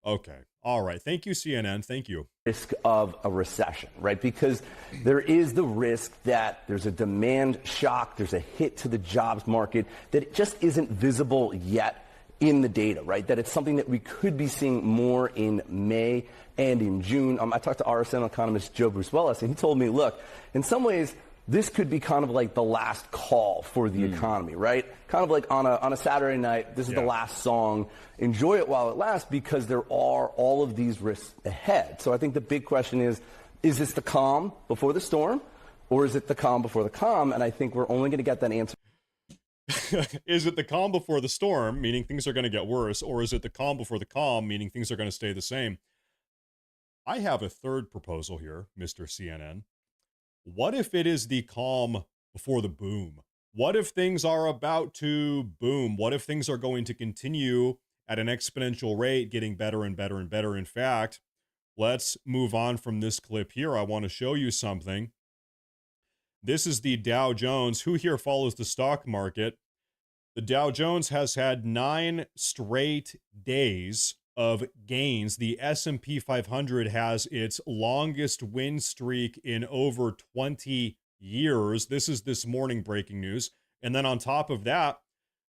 Okay. All right. Thank you, CNN. Thank you. Risk of a recession, right? Because there is the risk that there's a demand shock, there's a hit to the jobs market that just isn't visible yet in the data, right? That it's something that we could be seeing more in May and in June. I talked to RSM economist Joe Bruce Willis, and he told me, look, in some ways, this could be kind of like the last call for the economy, right? Kind of like on a Saturday night, this is the last song. Enjoy it while it lasts because there are all of these risks ahead. So I think the big question is this the calm before the storm, or is it the calm before the calm? And I think we're only going to get that answer. Is it the calm before the storm, meaning things are going to get worse, or is it the calm before the calm, meaning things are going to stay the same? I have a third proposal here, Mr. CNN. What if it is the calm before the boom? What if things are about to boom? What if things are going to continue at an exponential rate, getting better and better and better? In fact, let's move on from this clip here. I want to show you something. This is the Dow Jones. Who here follows the stock market? The Dow Jones has had 9 straight days of gains. The S&P 500 has its longest win streak in over 20 years. This is this morning breaking news. And then on top of that,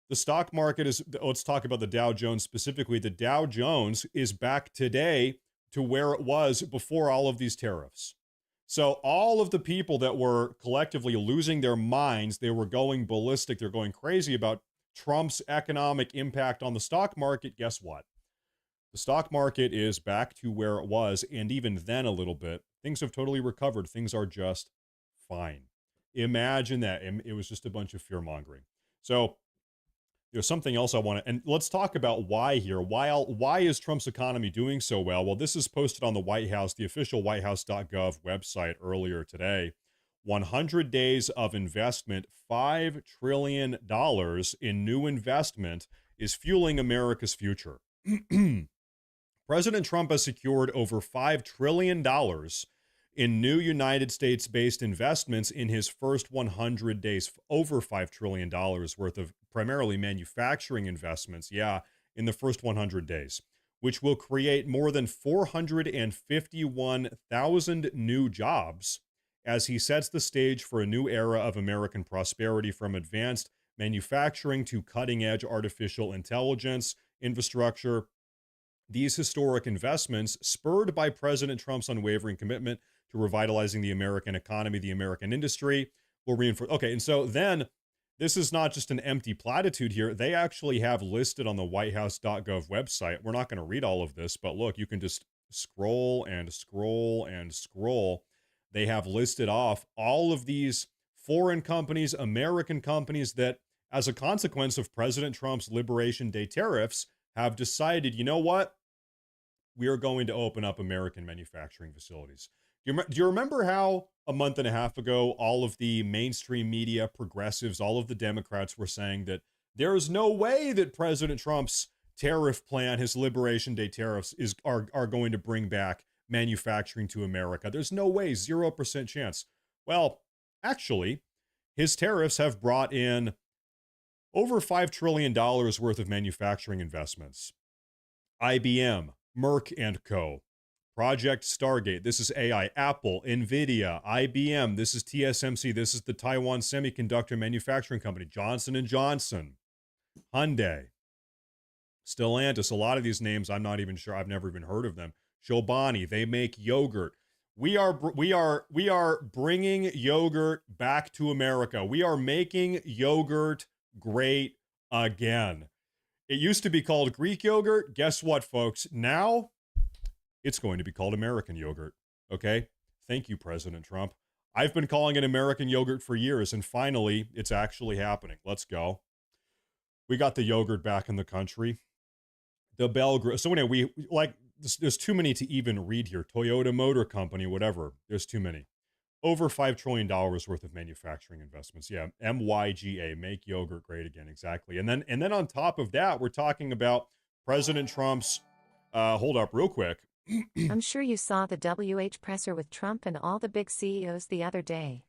the stock market is, let's talk about the Dow Jones specifically. The Dow Jones is back today to where it was before all of these tariffs. So all of the people that were collectively losing their minds, they were going ballistic, they're going crazy about Trump's economic impact on the stock market. Guess what? The stock market is back to where it was, and even then a little bit. Things have totally recovered. Things are just fine. Imagine that. It was just a bunch of fear-mongering. So there's something else I want to, and let's talk about why here. Why is Trump's economy doing so well? Well, this is posted on the White House, the official whitehouse.gov website earlier today. 100 days of investment, $5 trillion in new investment is fueling America's future. President Trump has secured over $5 trillion in new United States-based investments in his first 100 days, over $5 trillion worth of primarily manufacturing investments, in the first 100 days, which will create more than 451,000 new jobs as he sets the stage for a new era of American prosperity, from advanced manufacturing to cutting-edge artificial intelligence, infrastructure. These historic investments, spurred by President Trump's unwavering commitment to revitalizing the American economy, the American industry, will reinforce. Okay, and so then this is not just an empty platitude here. They actually have listed on the whitehouse.gov website. We're not going to read all of this, but look, you can just scroll and scroll and scroll. They have listed off all of these foreign companies, American companies that, as a consequence of President Trump's Liberation Day tariffs, have decided, you know what? We are going to open up American manufacturing facilities. Do you remember how a month and a half ago, all of the mainstream media, progressives, all of the Democrats were saying that there is no way that President Trump's tariff plan, his Liberation Day tariffs, are going to bring back manufacturing to America? There's no way, 0% chance. Well, actually, his tariffs have brought in over $5 trillion worth of manufacturing investments. IBM, Merck & Co., Project Stargate, this is AI, Apple, NVIDIA, IBM, this is TSMC, this is the Taiwan Semiconductor Manufacturing Company, Johnson & Johnson, Hyundai, Stellantis, a lot of these names I'm not even sure, I've never even heard of them. Chobani, they make yogurt. We are bringing yogurt back to America. We are making yogurt great again. It used to be called Greek yogurt. Guess what, folks? Now it's going to be called American yogurt. Okay? Thank you, President Trump. I've been calling it American yogurt for years, and finally, it's actually happening. Let's go. We got the yogurt back in the country. The Belgrade. So anyway, there's too many to even read here. Toyota Motor Company, whatever. There's too many. Over $5 trillion worth of manufacturing investments. Yeah, MYGA, make yogurt great again. Exactly. And then on top of that, we're talking about President Trump's, hold up real quick. I'm sure you saw the WH presser with Trump and all the big CEOs the other day.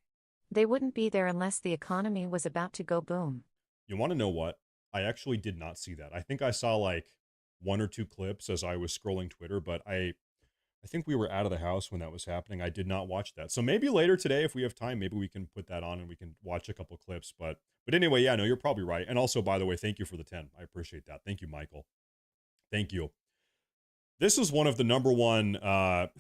They wouldn't be there unless the economy was about to go boom. You want to know what? I actually did not see that. I think I saw like one or two clips as I was scrolling Twitter, but I think we were out of the house when that was happening. I did not watch that. So maybe later today, if we have time, maybe we can put that on and we can watch a couple clips. But anyway, yeah, no, you're probably right. And also, by the way, thank you for the 10. I appreciate that. Thank you, Michael. Thank you. This is one of the number one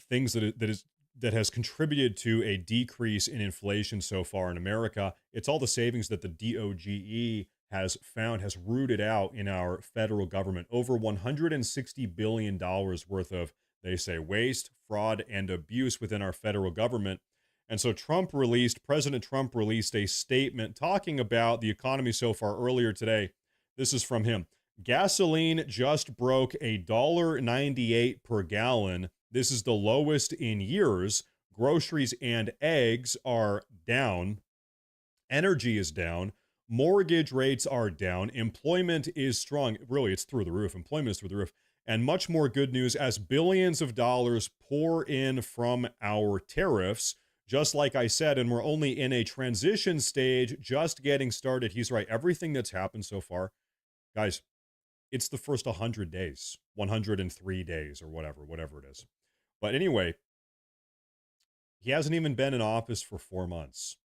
things that has contributed to a decrease in inflation so far in America. It's all the savings that the DOGE has found, has rooted out in our federal government. Over $160 billion worth of, they say, waste, fraud, and abuse within our federal government. And so President Trump released a statement talking about the economy so far earlier today. This is from him. Gasoline just broke $1.98 per gallon. This is the lowest in years. Groceries and eggs are down. Energy is down. Mortgage rates are down. Employment is strong. Really, it's through the roof. Employment is through the roof. And much more good news as billions of dollars pour in from our tariffs. Just like I said, and we're only in a transition stage, just getting started. He's right. Everything that's happened so far, guys, it's the first 100 days, 103 days or whatever it is. But anyway, he hasn't even been in office for 4 months.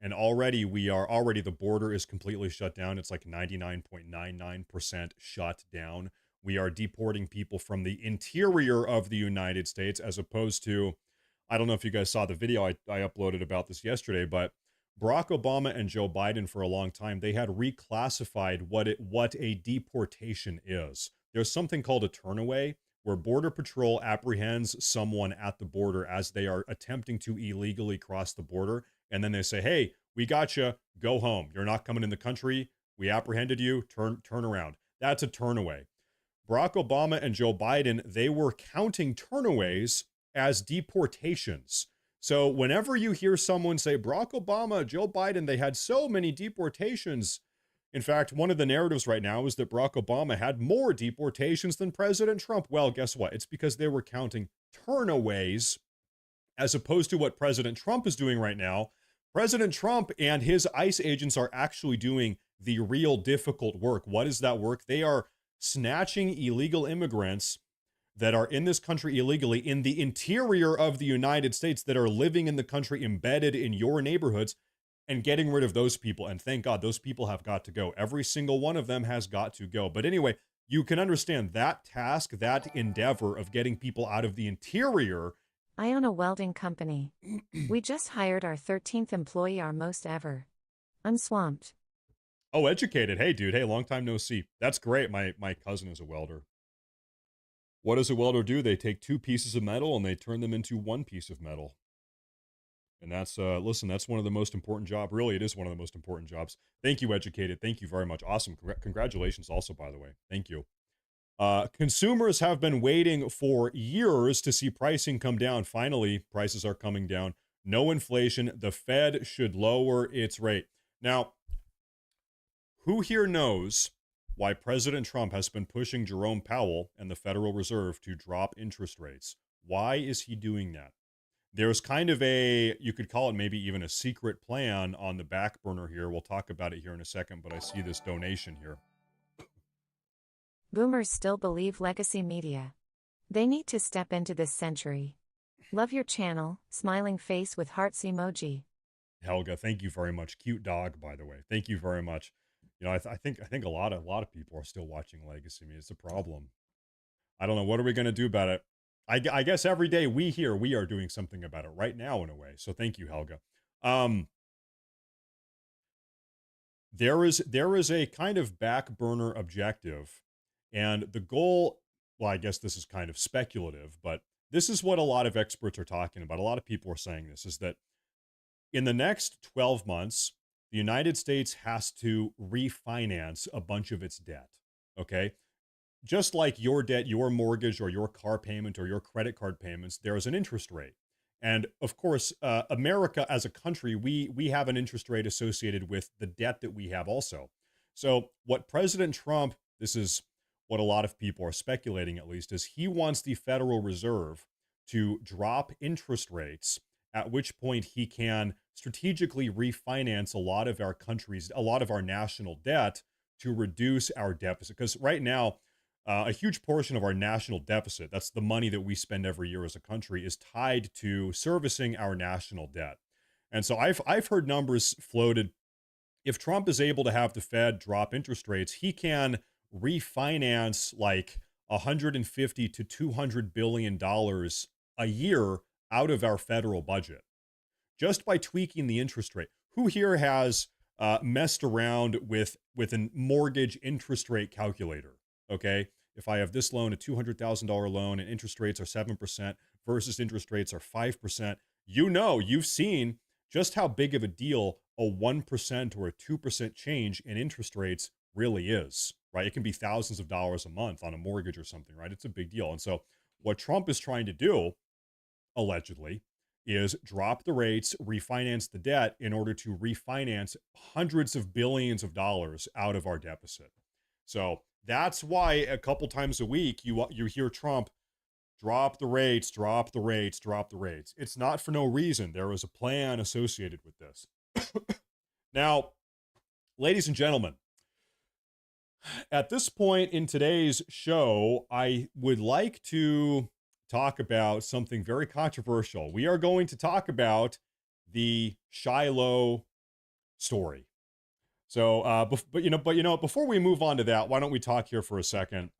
And already the border is completely shut down. It's like 99.99% shut down. We are deporting people from the interior of the United States as opposed to, I don't know if you guys saw the video I uploaded about this yesterday, but Barack Obama and Joe Biden for a long time, they had reclassified what a deportation is. There's something called a turnaway, where Border Patrol apprehends someone at the border as they are attempting to illegally cross the border. And then they say, hey, we got you. Go home. You're not coming in the country. We apprehended you. Turn around. That's a turnaway. Barack Obama and Joe Biden, they were counting turnaways as deportations. So whenever you hear someone say Barack Obama, Joe Biden, they had so many deportations. In fact, one of the narratives right now is that Barack Obama had more deportations than President Trump. Well, guess what? It's because they were counting turnaways as opposed to what President Trump is doing right now. President Trump and his ICE agents are actually doing the real difficult work. What is that work? They are snatching illegal immigrants that are in this country illegally in the interior of the United States that are living in the country embedded in your neighborhoods and getting rid of those people. And thank God those people have got to go. Every single one of them has got to go. But anyway, you can understand that task, that endeavor of getting people out of the interior. I own a welding company. We just hired our 13th employee, our most ever. I'm swamped. Oh, educated. Hey, dude. Hey, long time no see. That's great. My cousin is a welder. What does a welder do? They take two pieces of metal and they turn them into one piece of metal. And that's, listen, that's one of the most important jobs. Really, it is one of the most important jobs. Thank you, educated. Thank you very much. Awesome. Congratulations also, by the way. Thank you. Consumers have been waiting for years to see pricing come down. Finally, prices are coming down. No inflation. The Fed should lower its rate. Now, who here knows why President Trump has been pushing Jerome Powell and the Federal Reserve to drop interest rates? Why is he doing that? There's kind of you could call it maybe even a secret plan on the back burner here. We'll talk about it here in a second, but I see this donation here. Boomers still believe legacy media. They need to step into this century. Love your channel, smiling face with hearts emoji. Helga, thank you very much. Cute dog, by the way. Thank you very much. You know, I think a lot of people are still watching legacy media. It's a problem. I don't know. What are we going to do about it? I guess every day we are doing something about it right now in a way. So thank you, Helga. There is a kind of back burner objective, and the goal, well, I guess this is kind of speculative, but this is what a lot of experts are talking about. A lot of people are saying this, is that in the next 12 months, the United States has to refinance a bunch of its debt, okay? Just like your debt, your mortgage, or your car payment, or your credit card payments, there is an interest rate. And of course, America as a country, we have an interest rate associated with the debt that we have also. So what President Trump, this is what a lot of people are speculating at least, is he wants the Federal Reserve to drop interest rates, at which point he can strategically refinance a lot of our national debt to reduce our deficit. Because right now, a huge portion of our national deficit, that's the money that we spend every year as a country, is tied to servicing our national debt. And so I've heard numbers floated. If Trump is able to have the Fed drop interest rates, he can refinance like 150 to 200 billion dollars a year out of our federal budget just by tweaking the interest rate. Who here has messed around with a mortgage interest rate calculator? Okay, if I have this loan, a $200,000 loan, and interest rates are 7% versus interest rates are 5%, you've seen just how big of a deal a 1% or a 2% change in interest rates really is, right? It can be thousands of dollars a month on a mortgage or something, right? It's a big deal. And so what Trump is trying to do, allegedly, is drop the rates, refinance the debt in order to refinance hundreds of billions of dollars out of our deficit. So that's why a couple times a week you hear Trump drop the rates, drop the rates, drop the rates. It's not for no reason. There is a plan associated with this. Now, ladies and gentlemen, at this point in today's show, I would like to talk about something very controversial. We are going to talk about the Shiloh story. So, before we move on to that, why don't we talk here for a second?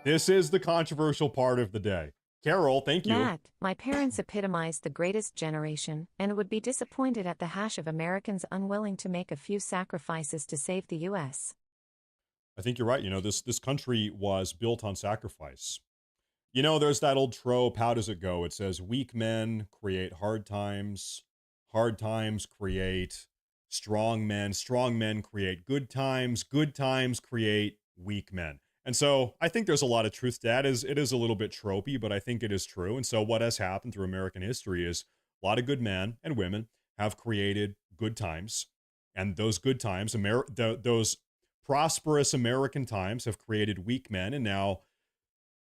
This is the controversial part of the day. Carol, thank you. Matt, my parents epitomized the greatest generation and would be disappointed at the hash of Americans unwilling to make a few sacrifices to save the U.S. I think you're right. This country was built on sacrifice. There's that old trope. How does it go? It says weak men create hard times create strong men create good times create weak men. And so I think there's a lot of truth to that. It is a little bit tropey, but I think it is true. And so what has happened through American history is a lot of good men and women have created good times. And those good times, those prosperous American times have created weak men. And now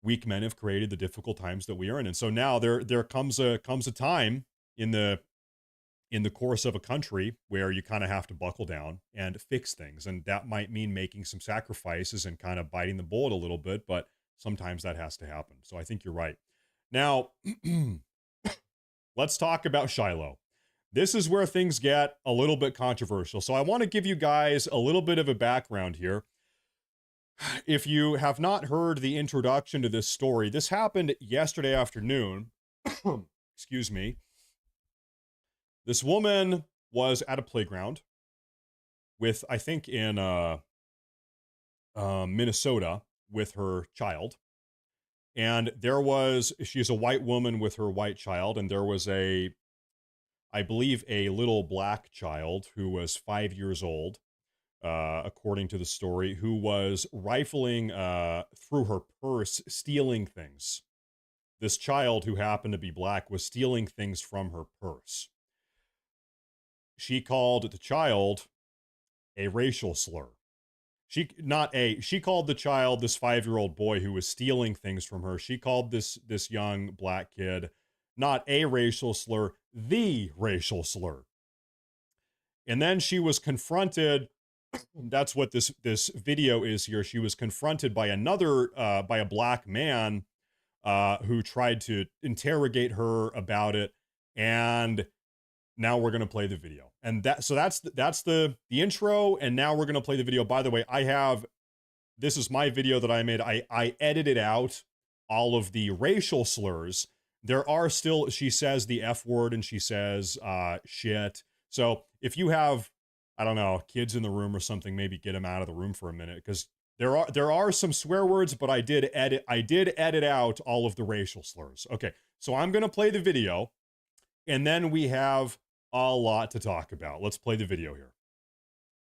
weak men have created the difficult times that we are in. And so now there comes a time in the course of a country where you kind of have to buckle down and fix things. And that might mean making some sacrifices and kind of biting the bullet a little bit, but sometimes that has to happen. So I think you're right. Now, let's talk about Shiloh. This is where things get a little bit controversial. So I want to give you guys a little bit of a background here. If you have not heard the introduction to this story, this happened yesterday afternoon. Excuse me. This woman was at a playground with, I think, in Minnesota with her child. And she's a white woman with her white child. And there was I believe, a little black child who was 5 years old, according to the story, who was rifling through her purse, stealing things. This child, who happened to be black, was stealing things from her purse. She called the child a racial slur. She called the child, this 5-year-old boy who was stealing things from her, she called this young black kid not a racial slur, the racial slur. And then she was confronted, that's what this video is here, she was confronted by by a black man who tried to interrogate her about it, and now we're going to play the video. And that's the intro, and now we're going to play the video. By the way, this is my video that I made. I edited out all of the racial slurs. There are still, she says the F word and she says shit. So if you have, I don't know, kids in the room or something, maybe get them out of the room for a minute, because there are some swear words, but I did edit out all of the racial slurs. Okay, so I'm going to play the video, and then we have a lot to talk about. Let's play the video here.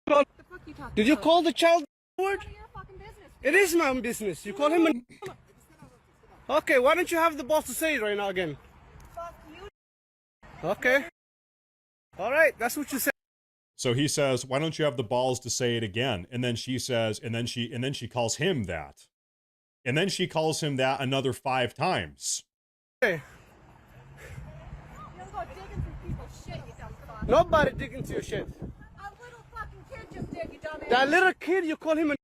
What the fuck you talking Did you about? call the child word? None of your fucking business. It is my own business. You call him a... Okay, why don't you have the balls to say it right now again? Fuck you. Okay. All right, that's what you said. So he says, "Why don't you have the balls to say it again?" And then she says, and then she calls him that. And then she calls him that another 5 times. Okay. You don't go digging through people's shit, you dumb fuck. Nobody dig into your shit. A little fucking kid just did, you dumbass. That little kid, you call him a...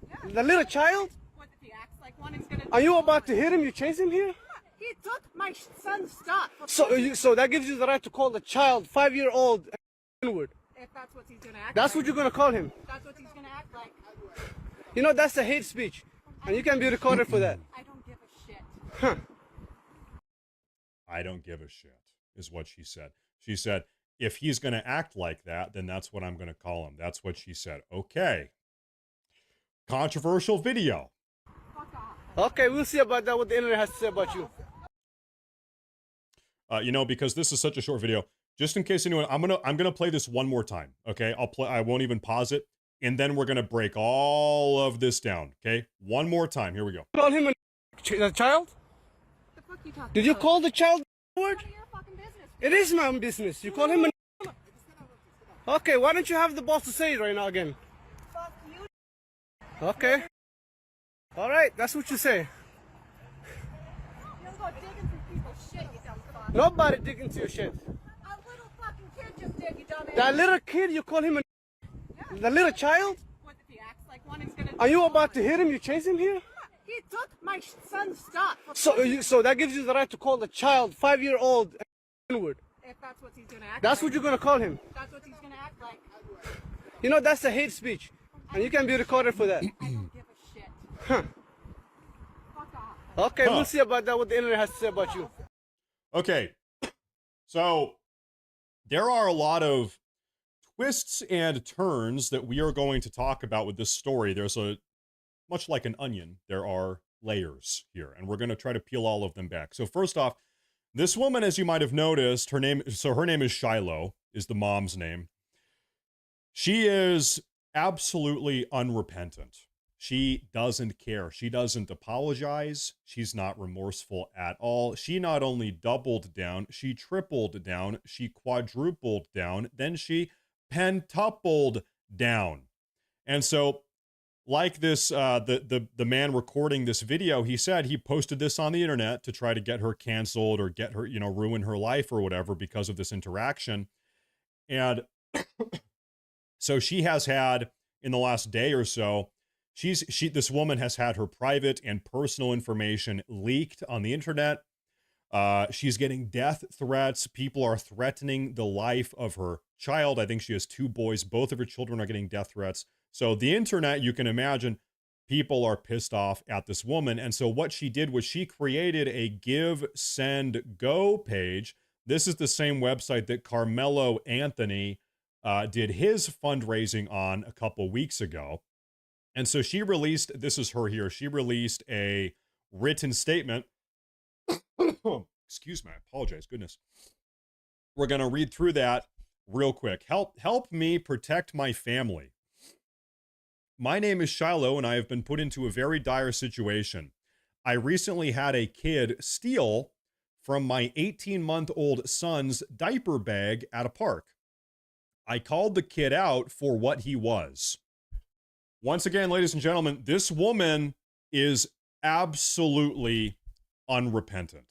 Yeah. The little child? What if he acts like one? He's gonna. Are you about to hit him? You chase him here? He took my son's stuff. So that gives you the right to call the child 5-year-old N-word. If that's what he's gonna act. That's like. what you're gonna call him. That's what he's gonna act like. You know that's a hate speech, and you can be recorded for that. I don't give a shit. Huh. I don't give a shit, is what she said. She said, if he's going to act like that, then that's what I'm going to call him. That's what she said. Okay. Controversial video. Fuck off. Okay, we'll see about that. What the internet has to say about you. You know, because this is such a short video, just in case anyone, I'm gonna play this one more time. Okay, I won't even pause it, and then we're gonna break all of this down. Okay, one more time. Here we go. Call him a child? The fuck you talking Did you about? call the child word? None of your fucking business. It is my own business. You call him a. Okay, why don't you have the balls to say it right now again? Fuck you. Okay. All right, that's what you say. You don't go digging through people's shit, you dumb fuck. Nobody dig into your shit. A little fucking kid just did, you dumbass. That little kid, you call him a. Yeah. The little child? What if he acts like one? He's gonna. Are you about to hit him? You chase him here? He took my son's stuff. So that gives you the right to call the child 5-year-old N-word. If that's what he's gonna act. That's like. what you're gonna call him. That's what he's gonna act like. You know that's a hate speech, and you can be recorded for that. I don't give a shit. Huh. Fuck off. Okay, we'll see about that. What the internet has to say about you. Okay, so there are a lot of twists and turns that we are going to talk about with this story. There's much like an onion, there are layers here, and we're going to try to peel all of them back. So first off, this woman, as you might have noticed, her name is Shiloh, is the mom's name. She is absolutely unrepentant. She doesn't care. She doesn't apologize. She's not remorseful at all. She not only doubled down, she tripled down, she quadrupled down, then she pentupled down. And so, like this, the man recording this video, he said he posted this on the internet to try to get her canceled or get her, ruin her life or whatever because of this interaction. And so she has had, in the last day or so, this woman has had her private and personal information leaked on the internet. She's getting death threats. People are threatening the life of her child. I think she has 2 boys. Both of her children are getting death threats. So the internet, you can imagine, people are pissed off at this woman. And so what she did was she created a Give, Send, Go page. This is the same website that Carmelo Anthony did his fundraising on a couple weeks ago. And so she released, this is her here, she released a written statement. Excuse me, I apologize, goodness. We're going to read through that real quick. Help me protect my family. My name is Shiloh, and I have been put into a very dire situation. I recently had a kid steal from my 18-month-old son's diaper bag at a park. I called the kid out for what he was. Once again, ladies and gentlemen, this woman is absolutely unrepentant.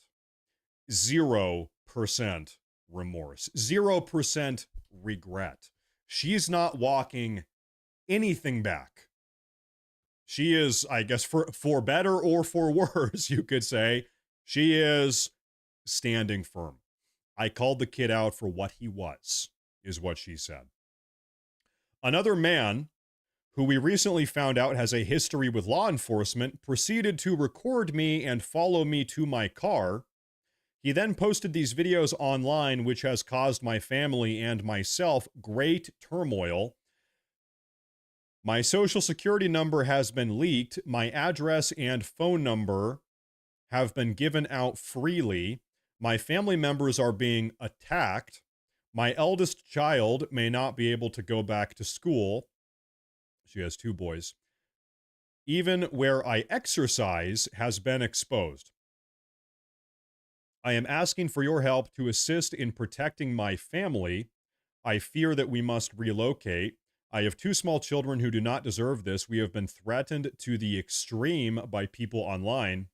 0% remorse. 0% regret. She's not walking anything back. She is, I guess, for better or for worse, you could say, she is standing firm. I called the kid out for what he was, is what she said. Another man, who we recently found out has a history with law enforcement, proceeded to record me and follow me to my car. He then posted these videos online, which has caused my family and myself great turmoil. My social security number has been leaked. My address and phone number have been given out freely. My family members are being attacked. My eldest child may not be able to go back to school. She has 2 boys. Even where I exercise has been exposed. I am asking for your help to assist in protecting my family. I fear that we must relocate. I have 2 small children who do not deserve this. We have been threatened to the extreme by people online.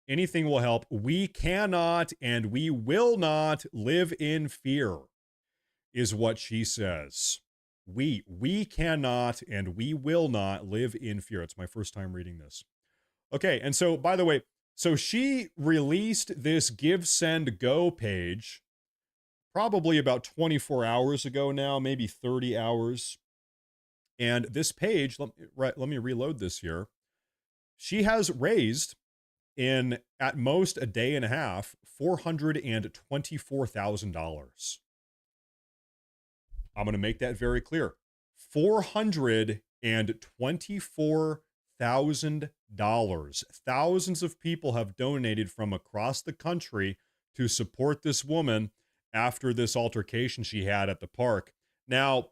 Anything will help. We cannot and we will not live in fear, is what she says. We cannot and we will not live in fear. It's my first time reading this. Okay, and so, by the way, so she released this Give, Send, Go page probably about 24 hours ago now, maybe 30 hours. And this page, let me reload this here. She has raised in at most a day and a half, $424,000. I'm going to make that very clear. $424,000. Thousands of people have donated from across the country to support this woman after this altercation she had at the park. Now,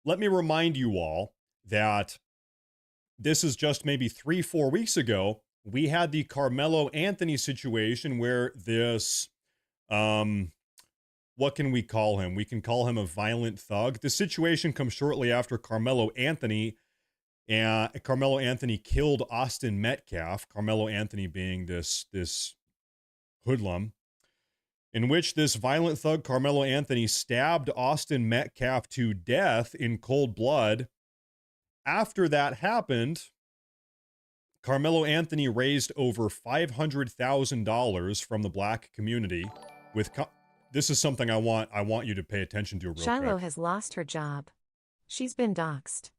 let me remind you all that this is just maybe 3-4 weeks ago. We had the Carmelo Anthony situation where this, what can we call him? We can call him a violent thug. The situation comes shortly after Carmelo Anthony killed Austin Metcalf. Carmelo Anthony being this hoodlum, in which this violent thug, Carmelo Anthony, stabbed Austin Metcalf to death in cold blood. After that happened, Carmelo Anthony raised over $500,000 from the black community. This is something I want you to pay attention to real quick. Shiloh has lost her job. She's been doxxed.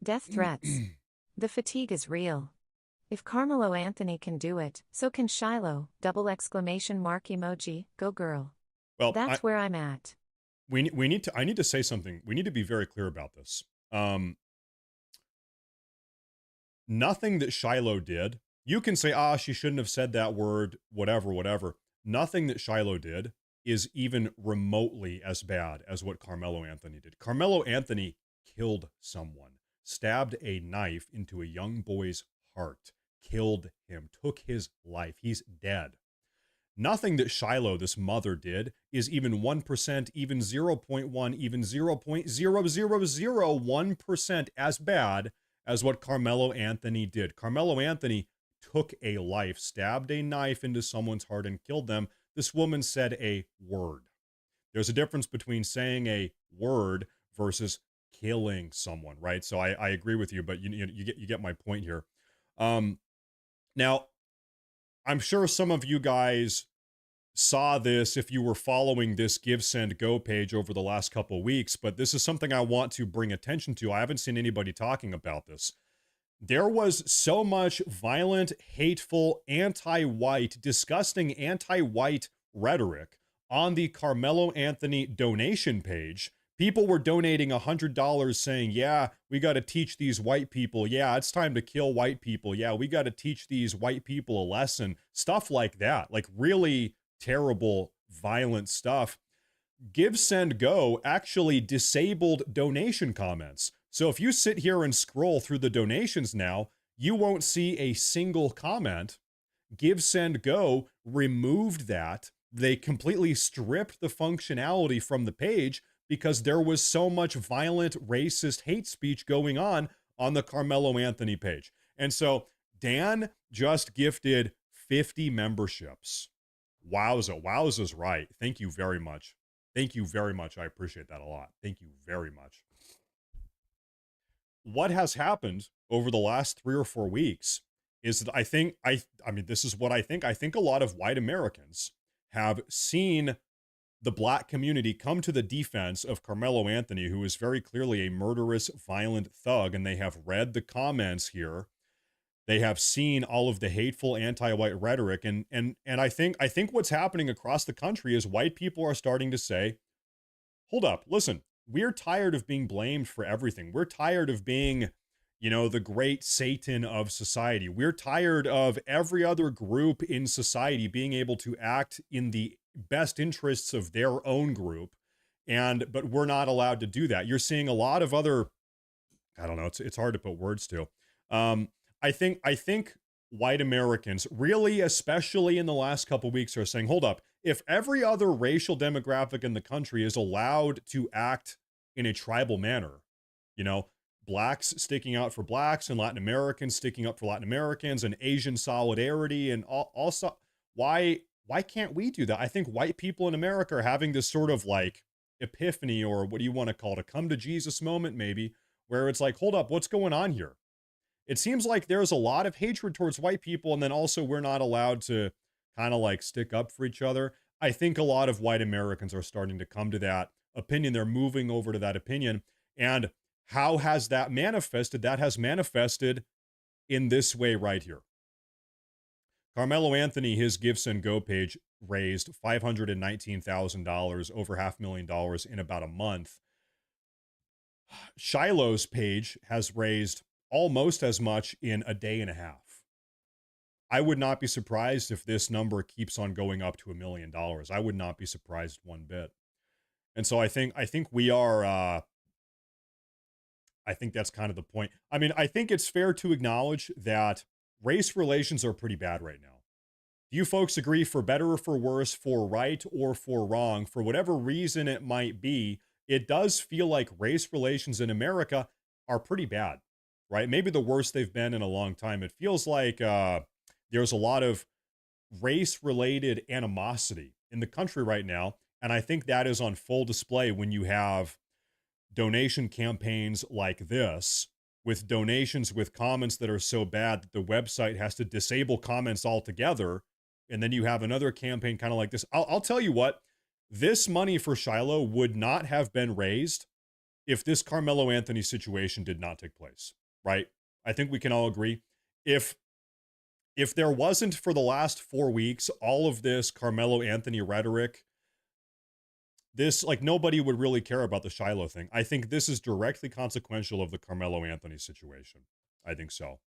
Death threats. The fatigue is real. If Carmelo Anthony can do it, so can Shiloh, ! Emoji, go girl. Well, that's where I'm at. I need to say something. We need to be very clear about this. Nothing that Shiloh did, you can say, she shouldn't have said that word, whatever. Nothing that Shiloh did is even remotely as bad as what Carmelo Anthony did. Carmelo Anthony killed someone, stabbed a knife into a young boy's heart, killed him, took his life. He's dead. Nothing that Shiloh, this mother, did is even 1%, even 0.1, even 0.0001% as bad as what Carmelo Anthony did. Carmelo Anthony took a life, stabbed a knife into someone's heart and killed them. This woman said a word. There's a difference between saying a word versus killing someone, right? So I agree with you, but you get my point here. Now, I'm sure some of you guys saw this if you were following this Give, Send, Go page over the last couple of weeks, but this is something I want to bring attention to. I haven't seen anybody talking about this. There was so much violent, hateful, anti-white, disgusting anti-white rhetoric on the Carmelo Anthony donation page. People were donating $100 saying, yeah, we got to teach these white people. Yeah, it's time to kill white people. Yeah, we got to teach these white people a lesson. Stuff like that. Like really terrible, violent stuff. Give, Send, Go actually disabled donation comments. So if you sit here and scroll through the donations now, you won't see a single comment. Give, Send, Go removed that. They completely stripped the functionality from the page because there was so much violent, racist hate speech going on the Carmelo Anthony page. And so Dan just gifted 50 memberships. Wowza's right. Thank you very much. Thank you very much. I appreciate that a lot. Thank you very much. What has happened over the last 3 or 4 weeks is that I mean, this is what I think. I think a lot of white Americans have seen the black community come to the defense of Carmelo Anthony, who is very clearly a murderous, violent thug, and they have read the comments here. They have seen all of the hateful anti-white rhetoric, and I think what's happening across the country is white people are starting to say, hold up, listen, we're tired of being blamed for everything. We're tired of being, the great Satan of society. We're tired of every other group in society being able to act in the best interests of their own group, but we're not allowed to do that. You're seeing a lot of other, I don't know, it's hard to put words to. I think white Americans, really, especially in the last couple of weeks, are saying, hold up, if every other racial demographic in the country is allowed to act in a tribal manner, blacks sticking out for blacks and Latin Americans sticking up for Latin Americans and Asian solidarity and also, why can't we do that? I think white people in America are having this sort of like epiphany, or what do you want to call it, a come to Jesus moment maybe, where it's like, hold up, what's going on here? It seems like there's a lot of hatred towards white people, and then also we're not allowed to kind of like stick up for each other. I think a lot of white Americans are starting to come to that opinion. They're moving over to that opinion. And how has that manifested? That has manifested in this way right here. Carmelo Anthony, his Give Send Go page raised $519,000, over $500,000 in about a month. Shiloh's page has raised almost as much in a day and a half. I would not be surprised if this number keeps on going up to $1 million. I would not be surprised one bit. And so I think we are, I think that's kind of the point. I mean, I think it's fair to acknowledge that race relations are pretty bad right now. Do you folks agree, for better or for worse, for right or for wrong, for whatever reason it might be, it does feel like race relations in America are pretty bad, right? Maybe the worst they've been in a long time. It feels like there's a lot of race-related animosity in the country right now, and I think that is on full display when you have donation campaigns like this, with donations with comments that are so bad that the website has to disable comments altogether. And then you have another campaign kind of like this. I'll tell you what, this money for Shiloh would not have been raised if this Carmelo Anthony situation did not take place, right? I think we can all agree. If there wasn't, for the last 4 weeks, all of this Carmelo Anthony rhetoric, this, like, nobody would really care about the Shiloh thing. I think this is directly consequential of the Carmelo Anthony situation. I think so.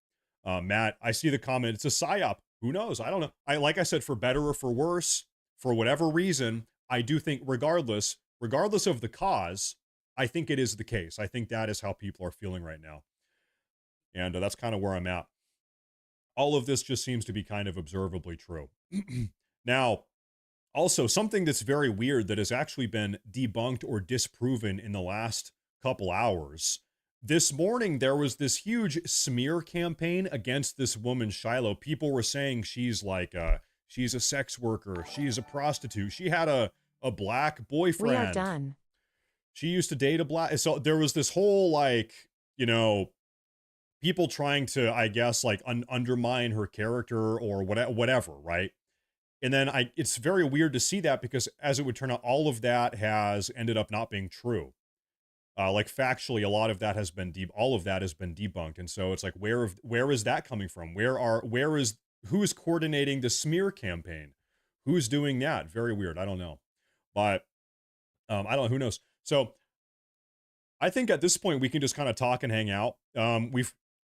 Matt, I see the comment. It's a psyop. Who knows? I don't know. Like I said, for better or for worse, for whatever reason, I do think regardless of the cause, I think it is the case. I think that is how people are feeling right now. And that's kind of where I'm at. All of this just seems to be kind of observably true. Now, also, something that's very weird that has actually been debunked or disproven in the last couple hours. This morning, there was this huge smear campaign against this woman, Shiloh. People were saying she's like, she's a sex worker. She's a prostitute. She had a black boyfriend. We are done. She used to date a black. So there was this whole, like, you know, people trying to, I guess, like undermine her character or whatever, right? And then it's very weird to see that, because as it would turn out, all of that has ended up not being true. Like factually, a lot of that has been all of that has been debunked. And so it's like, where is that coming from? Who's coordinating the smear campaign? Who's doing that? Very weird. I don't know. But I don't know, who knows. So I think at this point we can just kind of talk and hang out.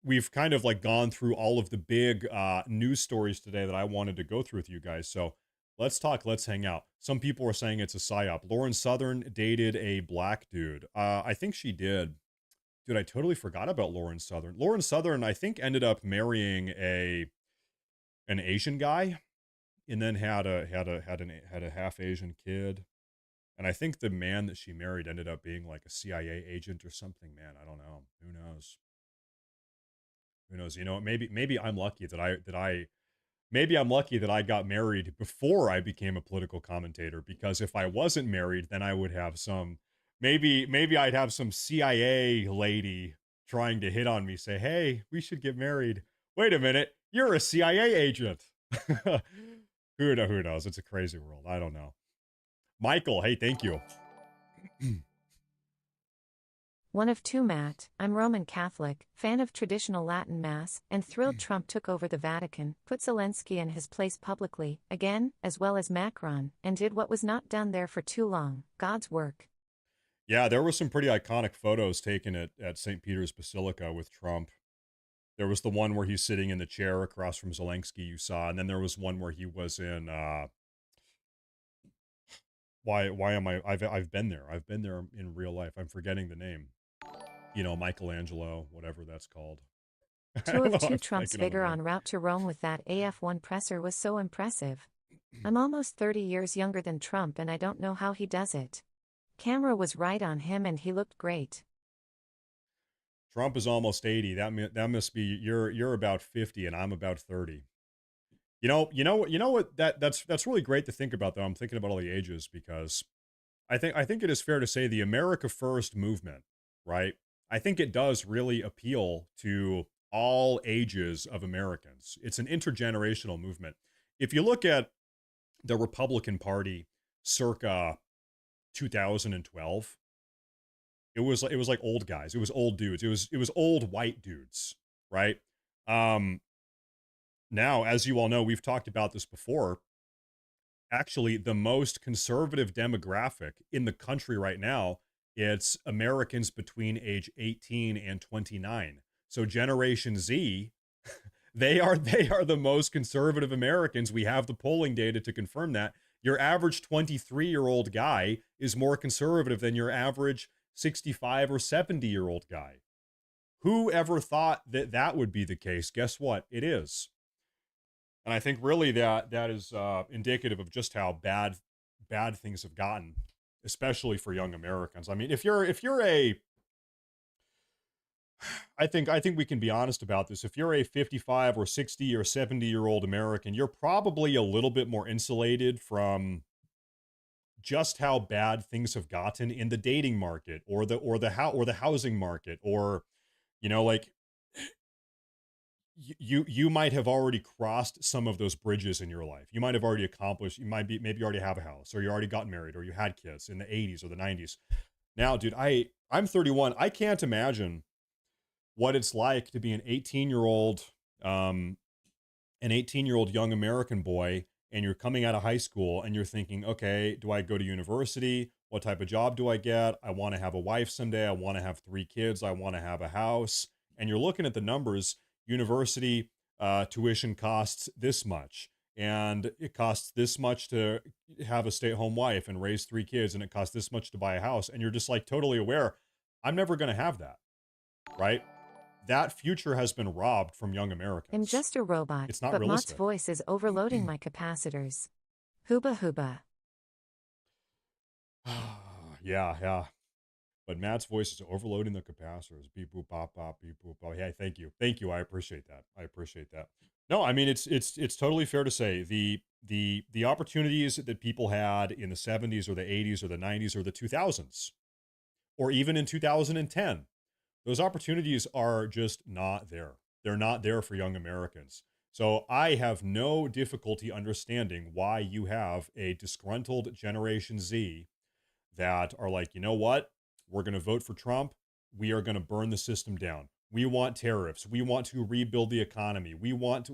We've kind of like gone through all of the big news stories today that I wanted to go through with you guys. So let's talk, let's hang out. Some people are saying it's a psyop. Lauren Southern dated a black dude. I think she did. Dude, I totally forgot about Lauren Southern. Lauren Southern, I think, ended up marrying an Asian guy, and then had a half Asian kid. And I think the man that she married ended up being like a CIA agent or something. Man, I don't know. Who knows? Who knows? You know, maybe I'm lucky maybe I'm lucky that I got married before I became a political commentator, because if I wasn't married, then I would have maybe I'd have some CIA lady trying to hit on me, say, hey, we should get married. Wait a minute, you're a CIA agent. Who knows? It's a crazy world. I don't know. Michael, hey, thank you. One of two, Matt. I'm Roman Catholic, fan of traditional Latin Mass, and thrilled Trump took over the Vatican, put Zelensky in his place publicly, again, as well as Macron, and did what was not done there for too long. God's work. Yeah, there were some pretty iconic photos taken at St. Peter's Basilica with Trump. There was the one where he's sitting in the chair across from Zelensky, you saw, and then there was one where he was in, why am I've been there. I've been there in real life. I'm forgetting the name. You know, Michelangelo, whatever that's called. Two of two Trump's figure en route to Rome with that AF1 presser was so impressive. I'm almost 30 years younger than Trump, and I don't know how he does it. Camera was right on him and he looked great. Trump is almost 80. That must be, you're about 50 and I'm about 30. You know what, that's really great to think about, though. I'm thinking about all the ages, because I think it is fair to say the America First movement, right? I think it does really appeal to all ages of Americans. It's an intergenerational movement. If you look at the Republican Party circa 2012, it was like old guys. It was old dudes. It was old white dudes, right? Um Now, as you all know, we've talked about this before. Actually, the most conservative demographic in the country right now, it's Americans between age 18 and 29. So Generation Z, they are the most conservative Americans. We have the polling data to confirm that. Your average 23-year-old guy is more conservative than your average 65 or 70-year-old guy. Who ever thought that that would be the case? Guess what? It is. And I think really that is indicative of just how bad things have gotten, especially for young Americans. I mean, if you're a I think we can be honest about this. If you're a 55 or 60 or 70-year-old American, you're probably a little bit more insulated from just how bad things have gotten in the dating market or the housing market, or like you might have already crossed some of those bridges in your life. You might have already accomplished, maybe you already have a house, or you already got married, or you had kids in the 80s or the 90s. Now, dude, I'm 31. I can't imagine what it's like to be an 18-year-old young American boy, and you're coming out of high school and you're thinking, okay, do I go to university? What type of job do I get? I want to have a wife someday. I want to have 3 kids. I want to have a house. And you're looking at the numbers. University tuition costs this much, and it costs this much to have a stay-at-home wife and raise 3 kids, and it costs this much to buy a house. And you're just like totally aware, I'm never going to have that, right? That future has been robbed from young Americans. I'm just a robot, It's not but Mott's realistic. voice is overloading my capacitors. Hooba hooba. Yeah. But Matt's voice is overloading the capacitors. Beep boop bop bop beep boop bop. Yeah, thank you. I appreciate that. No, I mean it's totally fair to say the opportunities that people had in the 70s or the 80s or the 90s or the 2000s, or even in 2010, those opportunities are just not there. They're not there for young Americans. So I have no difficulty understanding why you have a disgruntled Generation Z that are like, you know what? We're going to vote for Trump. We are going to burn the system down. We want tariffs. We want to rebuild the economy. We want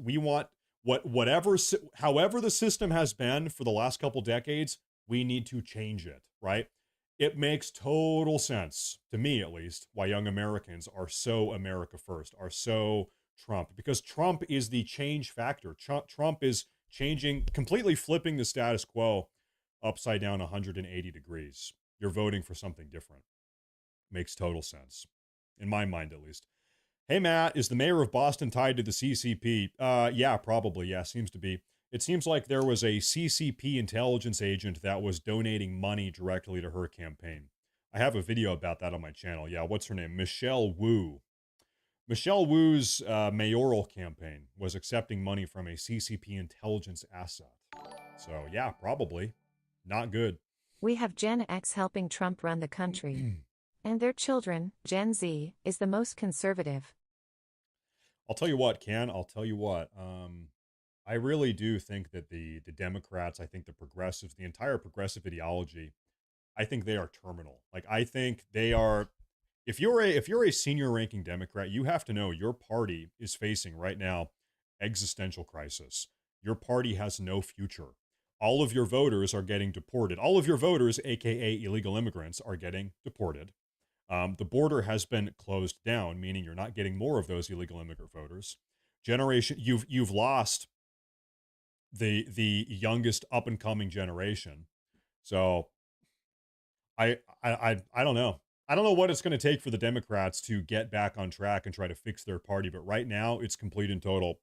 however the system has been for the last couple decades, we need to change it, right? It makes total sense, to me at least, why young Americans are so America First, are so Trump, because Trump is the change factor. Trump is changing, completely flipping the status quo upside down 180 degrees. You're voting for something different. Makes total sense, in my mind at least. Hey, Matt, is the mayor of Boston tied to the CCP? Yeah, probably. Yeah, seems to be. It seems like there was a CCP intelligence agent that was donating money directly to her campaign. I have a video about that on my channel. Yeah, what's her name? Michelle Wu. Michelle Wu's mayoral campaign was accepting money from a CCP intelligence asset. So, yeah, probably. Not good. We have Gen X helping Trump run the country. And their children, Gen Z, is the most conservative. I'll tell you what, Ken. I'll tell you what. I really do think that the Democrats, I think the progressives, the entire progressive ideology, I think they are terminal. Like, I think they are. If you're a senior ranking Democrat, you have to know your party is facing right now existential crisis. Your party has no future. All of your voters are getting deported. All of your voters, aka illegal immigrants, are getting deported. The border has been closed down, meaning you're not getting more of those illegal immigrant voters. You've lost the youngest up and coming generation. So I don't know. I don't know what it's going to take for the Democrats to get back on track and try to fix their party, but right now it's complete and total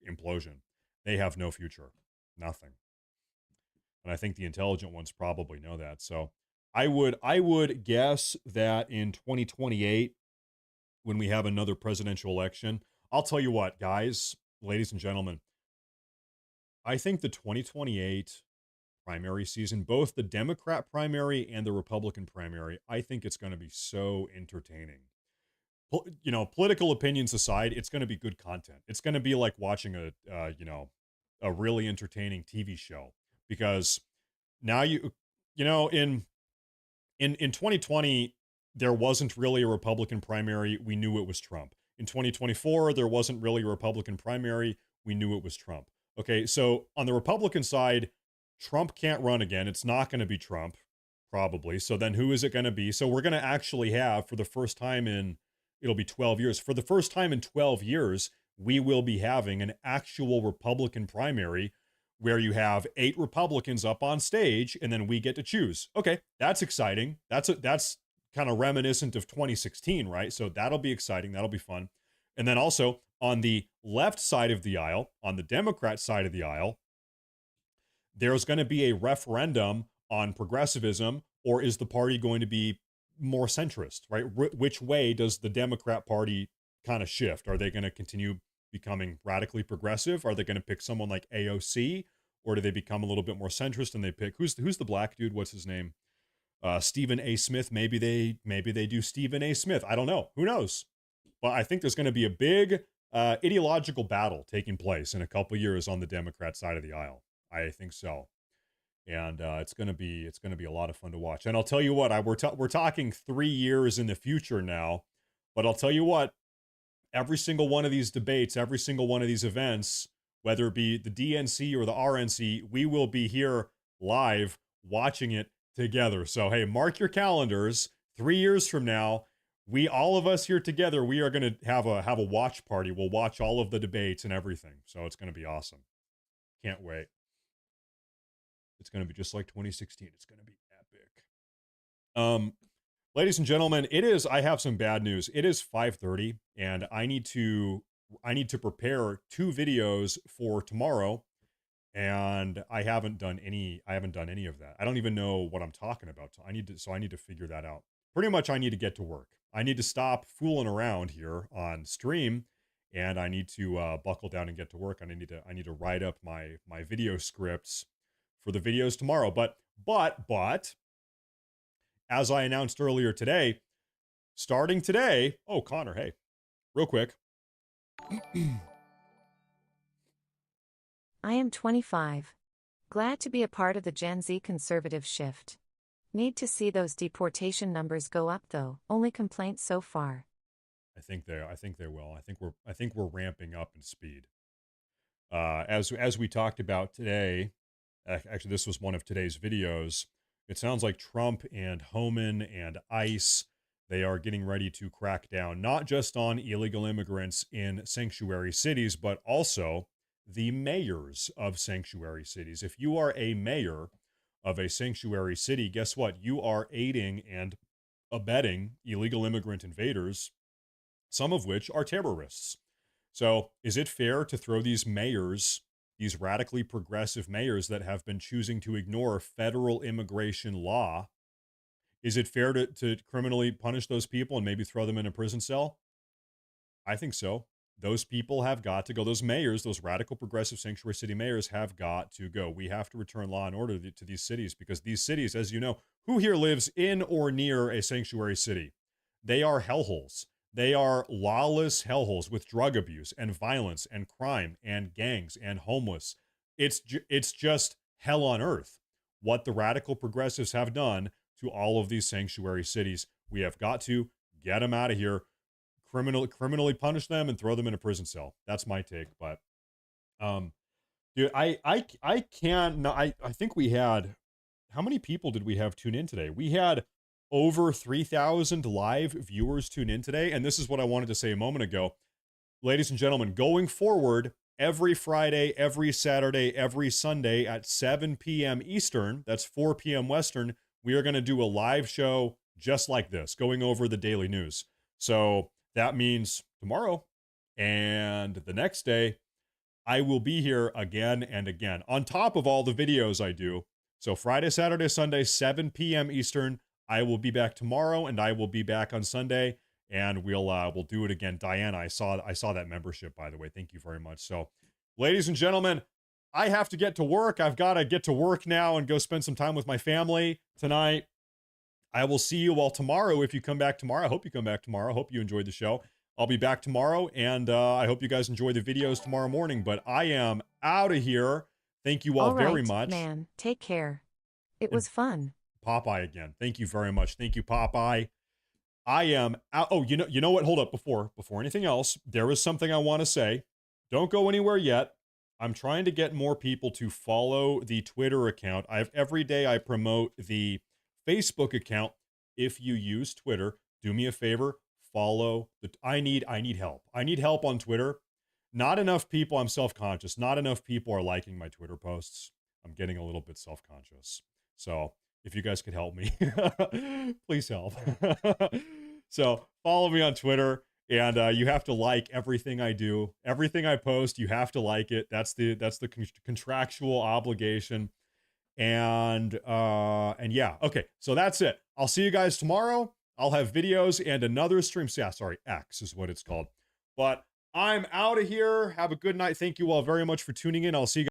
implosion. They have no future. Nothing. And I think the intelligent ones probably know that. So I would guess that in 2028, when we have another presidential election, I'll tell you what, guys, ladies and gentlemen, I think the 2028 primary season, both the Democrat primary and the Republican primary. I think it's going to be so entertaining. Political opinions aside, it's going to be good content. It's going to be like watching a really entertaining TV show, because now in 2020, there wasn't really a Republican primary. We knew it was Trump. In 2024, there wasn't really a Republican primary. We knew it was Trump. Okay, so on the Republican side, Trump can't run again. It's not going to be Trump, probably. So then who is it going to be? So we're going to actually have, for the first time in, it'll be 12 years. For the first time in 12 years, we will be having an actual Republican primary where you have 8 Republicans up on stage and then we get to choose. Okay, that's exciting. That's kind of reminiscent of 2016, right? So that'll be exciting. That'll be fun. And then also on the left side of the aisle, on the Democrat side of the aisle, there's going to be a referendum on progressivism, or is the party going to be more centrist, right? Which way does the Democrat Party kind of shift? Are they going to continue becoming radically progressive? Are they going to pick someone like AOC, or do they become a little bit more centrist and they pick who's the black dude? What's his name? Stephen A. Smith. Maybe they do Stephen A. Smith. I don't know. Who knows? But I think there's going to be a big ideological battle taking place in a couple years on the Democrat side of the aisle. I think so. And it's gonna be a lot of fun to watch. And I'll tell you what, we're talking 3 years in the future now, but I'll tell you what, every single one of these debates, every single one of these events, whether it be the DNC or the RNC, we will be here live watching it together. So hey, mark your calendars. 3 years from now, all of us here together, we are gonna have a watch party. We'll watch all of the debates and everything. So it's gonna be awesome. Can't wait. It's going to be just like 2016. It's going to be epic. Ladies and gentlemen, I have some bad news. It is 5:30 and I need to prepare 2 videos for tomorrow, and I haven't done any of that. I don't even know what I'm talking about. I need to figure that out. Pretty much I need to get to work. I need to stop fooling around here on stream, and I need to buckle down and get to work. I need to write up my video scripts for the videos tomorrow. But as I announced earlier today, starting today, oh, Connor, hey, real quick. I am 25. Glad to be a part of the Gen Z conservative shift. Need to see those deportation numbers go up though. Only complaints so far. I think they will. I think we're ramping up in speed. As we talked about today, actually, this was one of today's videos. It sounds like Trump and Homan and ICE, they are getting ready to crack down, not just on illegal immigrants in sanctuary cities, but also the mayors of sanctuary cities. If you are a mayor of a sanctuary city, guess what? You are aiding and abetting illegal immigrant invaders, some of which are terrorists. So is it fair to throw these mayors, these radically progressive mayors that have been choosing to ignore federal immigration law, is it fair to criminally punish those people and maybe throw them in a prison cell? I think so. Those people have got to go. Those mayors, those radical progressive sanctuary city mayors have got to go. We have to return law and order to these cities, because these cities, as you know, who here lives in or near a sanctuary city? They are hellholes. They are lawless hellholes with drug abuse and violence and crime and gangs and homeless. It's just hell on earth what the radical progressives have done to all of these sanctuary cities. We have got to get them out of here, criminally punish them and throw them in a prison cell. That's my take. But dude, I can't. No, I think we had, how many people did we have tune in today? We had over 3,000 live viewers tune in today. And this is what I wanted to say a moment ago. Ladies and gentlemen, going forward, every Friday, every Saturday, every Sunday at 7 p.m. Eastern, that's 4 p.m. Western, we are going to do a live show just like this, going over the daily news. So that means tomorrow and the next day, I will be here again and again, on top of all the videos I do. So Friday, Saturday, Sunday, 7 p.m. Eastern, I will be back tomorrow, and I will be back on Sunday, and we'll do it again. Diana, I saw that membership, by the way. Thank you very much. So, ladies and gentlemen, I have to get to work. I've got to get to work now and go spend some time with my family tonight. I will see you all tomorrow. If you come back tomorrow, I hope you come back tomorrow. I hope you enjoyed the show. I'll be back tomorrow, and I hope you guys enjoy the videos tomorrow morning. But I am out of here. Thank you all very much. Man, take care. It was fun. Popeye again. Thank you very much. Thank you, Popeye. I am out. Oh, you know what? Hold up. Before anything else, there is something I want to say. Don't go anywhere yet. I'm trying to get more people to follow the Twitter account. Every day I promote the Facebook account. If you use Twitter, do me a favor, follow I need help. I need help on Twitter. Not enough people, I'm self-conscious. Not enough people are liking my Twitter posts. I'm getting a little bit self-conscious. So if you guys could help me, please help. So follow me on Twitter, and you have to like everything I do. Everything I post, you have to like it. That's the contractual obligation. And yeah, okay, so that's it. I'll see you guys tomorrow. I'll have videos and another stream. Yeah, sorry, X is what it's called. But I'm out of here. Have a good night. Thank you all very much for tuning in. I'll see you guys.